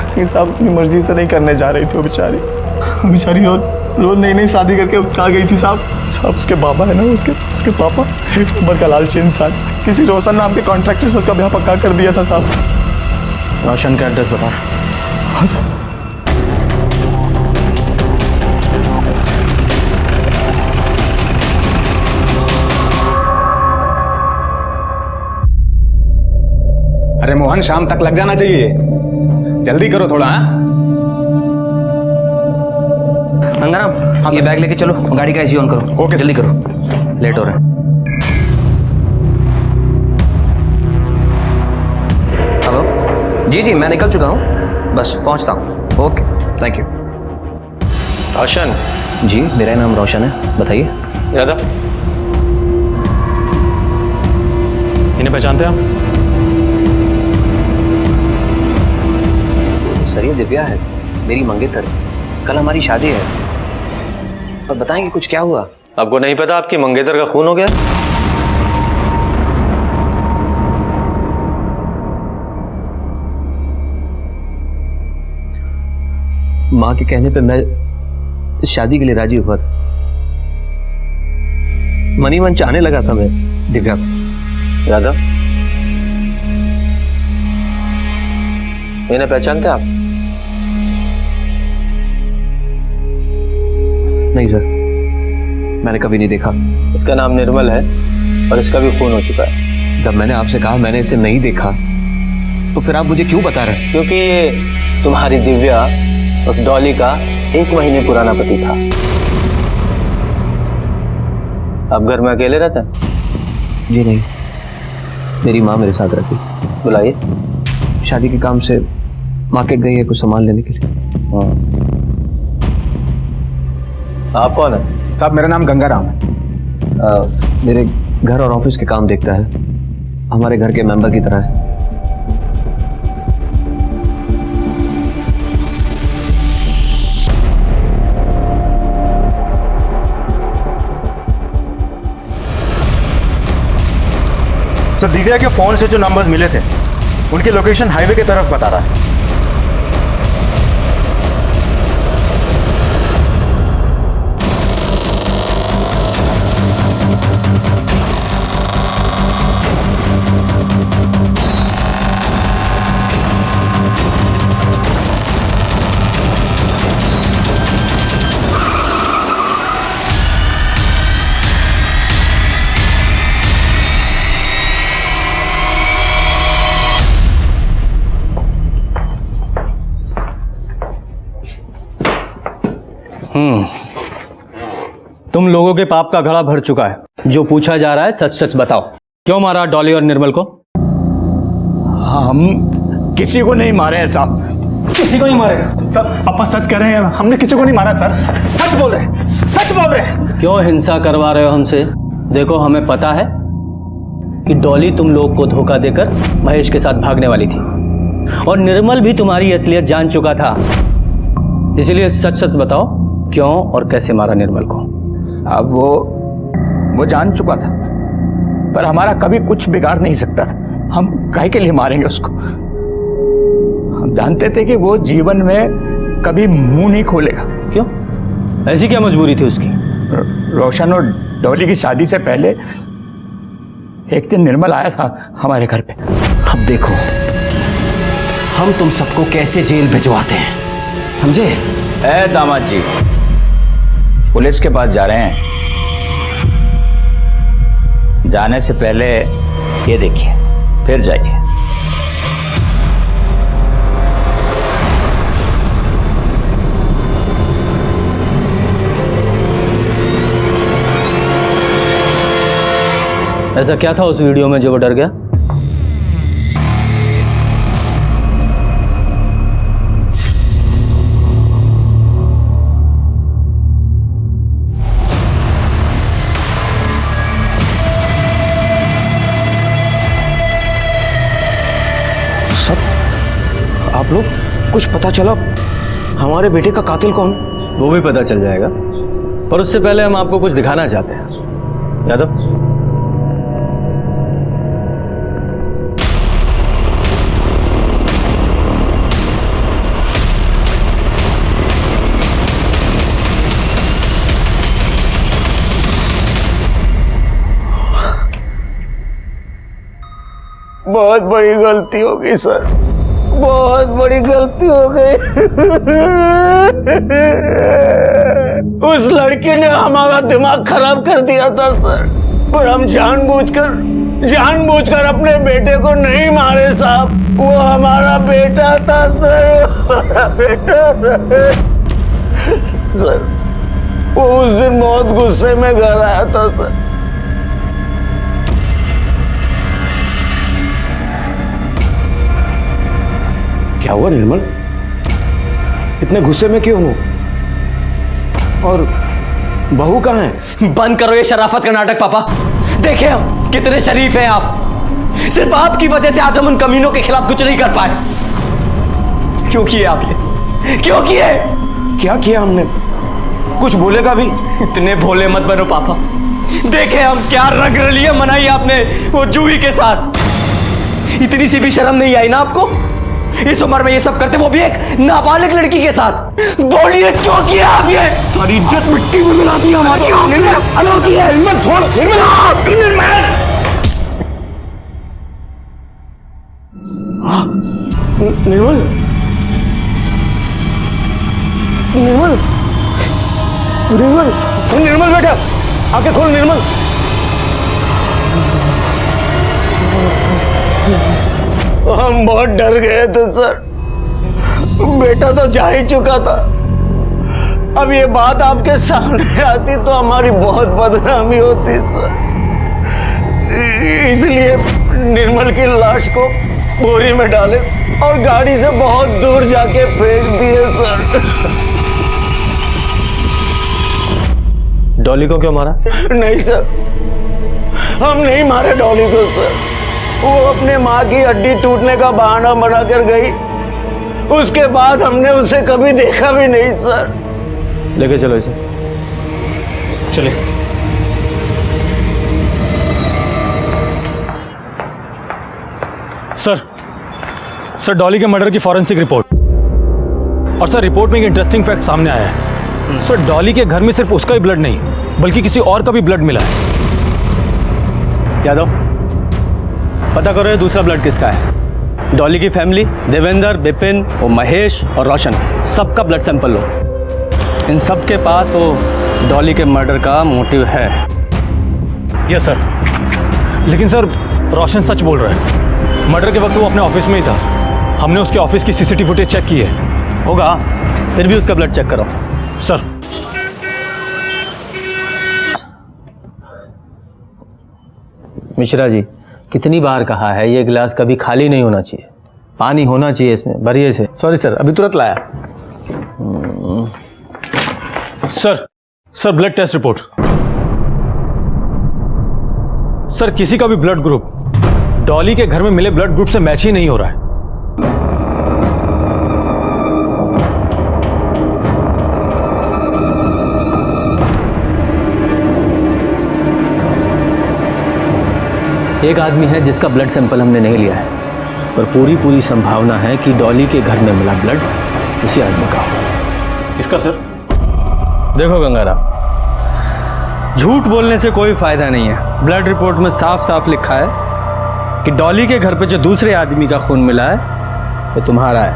लेकिन साहब अपनी मर्जी से नहीं करने जा रही थी वो बेचारी। बेचारी रोज नई नई शादी करके कहाँ गई थी साहब उसके बाबा है ना, उसके पापा एक नंबर का लालची इंसान, किसी रोशन नाम के कॉन्ट्रैक्टर से उसका ब्याह पक्का कर दिया था साहब। रोशन का एड्रेस बता। अरे मोहन, शाम तक लग जाना चाहिए, जल्दी करो थोड़ा। गंगाराम, ये बैग लेके चलो, गाड़ी का एसी ऑन करो। ओके, जल्दी करो, लेट हो रहा है। हेलो, जी मैं निकल चुका हूँ, बस पहुँचता हूँ। Okay, thank you. रोशन? जी मेरा नाम रोशन है, बताइए। यादव, इन्हें पहचानते हैं आप? सर ये दिव्या है, मेरी मंगेतर। कल हमारी शादी है, और बताएंगे कुछ क्या हुआ? आपको नहीं पता आपकी मंगेतर का खून हो गया? माँ के कहने पे मैं इस शादी के लिए राजी हुआ था। मनी मन चाहने लगा था मैं दिव्या को। यादव, इन्हें पहचानते आप? नहीं सर, मैंने कभी नहीं देखा। इसका नाम निर्मल है और इसका भी खून हो चुका है। जब मैंने आपसे कहा मैंने इसे नहीं देखा, तो फिर आप मुझे क्यों बता रहे हैं? क्योंकि ये तुम्हारी दिव्या उस डॉली का 1 महीने पुराना पति था। आप घर में अकेले रहते हैं? जी नहीं, मेरी माँ मेरे साथ रहती। बुलाइए। शादी के काम से मार्केट गई है कुछ सामान लेने के लिए। आप कौन है? साहब मेरा नाम गंगाराम है। मेरे घर और ऑफिस के काम देखता है, हमारे घर के मेंबर की तरह है। सर दिव्या के फोन से जो नंबर्स मिले थे उनकी लोकेशन हाईवे की तरफ बता रहा है। तुम लोगों के पाप का घड़ा भर चुका है। जो पूछा जा रहा है सच सच बताओ, क्यों मारा डॉली और निर्मल को? हम किसी को नहीं मारे हैं साहब। किसी को नहीं मारे? पापा सच कह रहे हैं, हमने किसी को नहीं मारा सर। सच बोल रहे हैं, सच बोल रहे हैं। क्यों हिंसा करवा रहे हो हमसे? देखो हमें पता है कि डॉली तुम लोग को धोखा देकर महेश के साथ भागने वाली थी, और निर्मल भी तुम्हारी असलियत जान चुका था। इसीलिए सच सच बताओ, क्यों और कैसे मारा निर्मल को? अब वो जान चुका था, पर हमारा कभी कुछ बिगाड़ नहीं सकता था। हम काहे के लिए मारेंगे उसको? हम जानते थे कि वो जीवन में कभी मुंह नहीं खोलेगा। क्यों? ऐसी क्या मजबूरी थी उसकी? रोशन और डॉली की शादी से पहले एक दिन निर्मल आया था हमारे घर पे। अब देखो हम तुम सबको कैसे जेल भिजवाते हैं, समझे? ए दामाद जी, पुलिस के पास जा रहे हैं, जाने से पहले ये देखिए, फिर जाइए। ऐसा क्या था उस वीडियो में जो वो डर गया? आप लोग कुछ पता चला हमारे बेटे का कातिल कौन? वो भी पता चल जाएगा, पर उससे पहले हम आपको कुछ दिखाना चाहते हैं। यादव, बहुत बड़ी गलती हो गई सर, बहुत बड़ी गलती हो गई। उस लड़की ने हमारा दिमाग खराब कर दिया था सर, पर हम जानबूझकर अपने बेटे को नहीं मारे साहब। वो हमारा बेटा था सर, हमारा बेटा था। सर वो उस दिन बहुत गुस्से में घर आया था सर। क्या हुआ निर्मल, इतने गुस्से में क्यों हो? और बहू कहाँ है? बंद करो ये शराफत का नाटक पापा। देखे हम कितने शरीफ हैं आप। सिर्फ आपकी वजह से आज हम उन कमीनों के खिलाफ कुछ नहीं कर पाए। क्यों किए आप ये? क्यों किए? क्या किया हमने? कुछ बोलेगा भी? इतने भोले मत बनो पापा। देखे हम क्या रंग रलियां मनाई आपने वो जूही के साथ। इतनी सी भी शर्म नहीं आई ना आपको? इस उम्र में ये सब करते, वो भी एक नाबालिग लड़की के साथ। बोलिए क्यों किया आप ये? सारी इज्जत मिट्टी में मिला दी हमारी। निर्मल छोड़, निर्मल, निर्मल, निर्मल, निर्मल बेटा आके खोल। निर्मल हम बहुत डर गए थे सर, बेटा तो जा ही चुका था। अब ये बात आपके सामने आती तो हमारी बहुत बदनामी होती सर। इसलिए निर्मल की लाश को बोरी में डाले और गाड़ी से बहुत दूर जाके फेंक दिए सर। डॉली को क्यों मारा? नहीं सर, हम नहीं मारे डॉली को सर। वो अपने माँ की हड्डी टूटने का बहाना बनाकर गई, उसके बाद हमने उसे कभी देखा भी नहीं सर। लेके चलो इसे। चले। सर डॉली के मर्डर की फॉरेंसिक रिपोर्ट। और सर रिपोर्ट में एक इंटरेस्टिंग फैक्ट सामने आया है। सर डॉली के घर में सिर्फ उसका ही ब्लड नहीं बल्कि किसी और का भी ब्लड मिला है। यादव पता करो ये दूसरा ब्लड किसका है। डॉली की फैमिली देवेंद्र, विपिन और महेश और रोशन, सबका ब्लड सैंपल लो। इन सब के पास वो डॉली के मर्डर का मोटिव है। Yes sir. लेकिन सर रोशन सच बोल रहा है। मर्डर के वक्त वो अपने ऑफिस में ही था। हमने उसके ऑफिस की सीसीटीवी फुटेज चेक की है। होगा, फिर भी उसका ब्लड चेक करो। सर मिश्रा जी, कितनी बार कहा है ये गिलास कभी खाली नहीं होना चाहिए, पानी होना चाहिए इसमें, भरिए से। सॉरी सर, अभी तुरंत लाया। Sir blood test report. Sir किसी का भी ब्लड ग्रुप डॉली के घर में मिले ब्लड ग्रुप से मैच ही नहीं हो रहा है। एक आदमी है जिसका ब्लड सैंपल हमने नहीं लिया है, पर पूरी संभावना है कि डॉली के घर में मिला ब्लड उसी आदमी का हो। किसका सर? देखो गंगाराम, झूठ बोलने से कोई फायदा नहीं है। ब्लड रिपोर्ट में साफ साफ लिखा है कि डॉली के घर पे जो दूसरे आदमी का खून मिला है वो तुम्हारा है।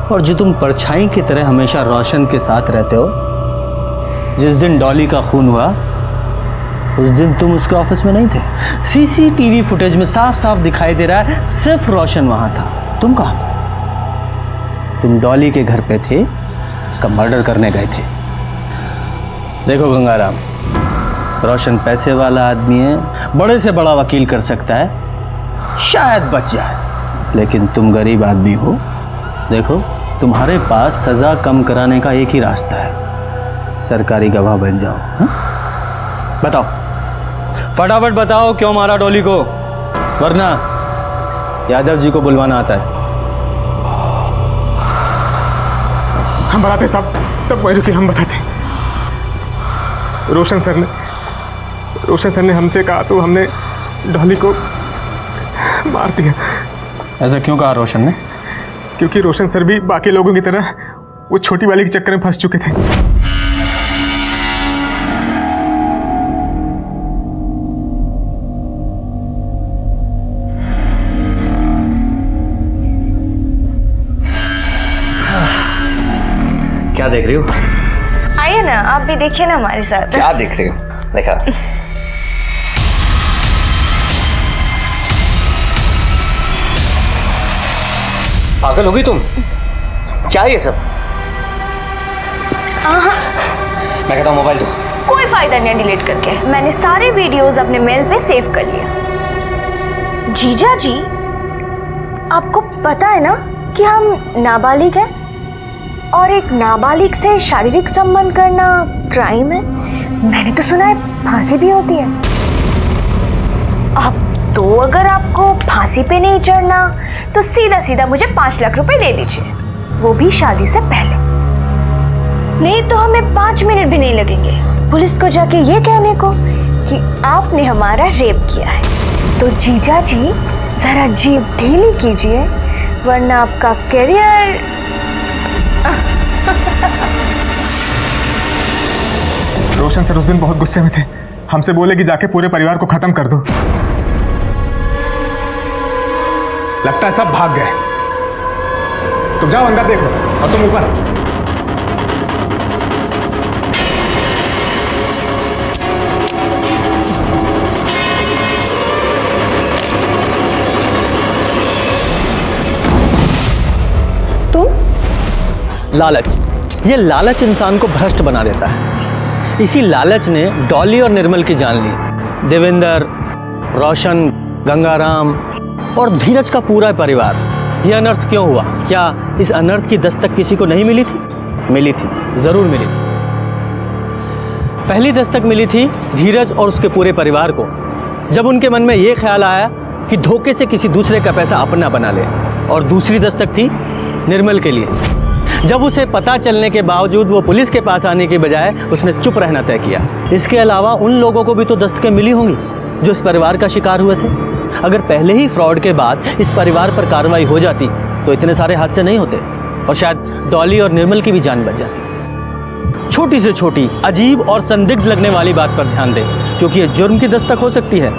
और जो तुम परछाई की तरह हमेशा रोशन के साथ रहते हो, जिस दिन डॉली का खून हुआ उस दिन तुम उसके ऑफिस में नहीं थे। सीसीटीवी फुटेज में साफ साफ दिखाई दे रहा है सिर्फ रोशन वहां था, तुम कहां? तुम डॉली के घर पे थे, उसका मर्डर करने गए थे। देखो गंगाराम, रोशन पैसे वाला आदमी है, बड़े से बड़ा वकील कर सकता है, शायद बच जाए, लेकिन तुम गरीब आदमी हो। देखो तुम्हारे पास सजा कम कराने का एक ही रास्ता है, सरकारी गवाह बन जाओ। हा? बताओ, फटाफट बताओ क्यों मारा डॉली को, वरना यादव जी को बुलवाना आता है। हम बताते साहब, सब वही रुके, हम बताते। रोशन सर ने हमसे कहा तो हमने डॉली को मार दिया। ऐसा क्यों कहा रोशन ने? क्योंकि रोशन सर भी बाकी लोगों की तरह वो छोटी वाली के चक्कर में फंस चुके थे। क्या देख रही हो? आइए ना, आप भी देखिए ना हमारे साथ। क्या देख रही हो? देखा। पागल हो गई तुम? क्या ये सब? मैं कहता हूँ मोबाइल दो। कोई फायदा नहीं डिलीट करके, मैंने सारे वीडियोस अपने मेल पे सेव कर लिया। जीजा जी, आपको पता है ना कि हम नाबालिग हैं और एक नाबालिग से शारीरिक संबंध करना क्राइम है। मैंने तो सुना है फांसी भी होती है। अब तो अगर आपको फांसी पे नहीं चढ़ना तो सीधा सीधा मुझे 5 लाख रुपए दे दीजिए, वो भी शादी से पहले। नहीं तो हमें 5 मिनट भी नहीं लगेंगे पुलिस को जाके ये कहने को कि आपने हमारा रेप किया है। तो जीजा जी जरा जीभ ढीली कीजिए, वरना आपका करियर। रोशन सर उस दिन बहुत गुस्से में थे, हमसे बोले कि जाके पूरे परिवार को खत्म कर दो। लगता है सब भाग गए। तुम जाओ अंदर देखो और तुम ऊपर। लालच, ये लालच इंसान को भ्रष्ट बना देता है। इसी लालच ने डॉली और निर्मल की जान ली। देवेंद्र, रोशन, गंगाराम और धीरज का पूरा परिवार। यह अनर्थ क्यों हुआ? क्या इस अनर्थ की दस्तक किसी को नहीं मिली थी? मिली थी, जरूर मिली थी। पहली दस्तक मिली थी धीरज और उसके पूरे परिवार को, जब उनके मन में यह ख्याल आया कि धोखे से किसी दूसरे का पैसा अपना बना ले। और दूसरी दस्तक थी निर्मल के लिए, जब उसे पता चलने के बावजूद वो पुलिस के पास आने के बजाय उसने चुप रहना तय किया। इसके अलावा उन लोगों को भी तो दस्तकें मिली होंगी जो इस परिवार का शिकार हुए थे। अगर पहले ही फ्रॉड के बाद इस परिवार पर कार्रवाई हो जाती तो इतने सारे हादसे नहीं होते और शायद डॉली और निर्मल की भी जान बच जाती। छोटी से छोटी, अजीब और संदिग्ध लगने वाली बात पर ध्यान दें, क्योंकि ये जुर्म की दस्तक हो सकती है।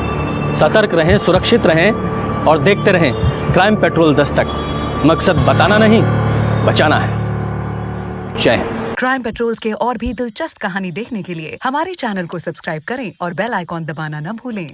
सतर्क रहें, सुरक्षित रहें और देखते रहें क्राइम पेट्रोल दस्तक। मकसद बताना नहीं, बचाना है। जय हिंद। क्राइम पेट्रोल के और भी दिलचस्प कहानी देखने के लिए हमारे चैनल को सब्सक्राइब करें और बेल आइकॉन दबाना न भूलें।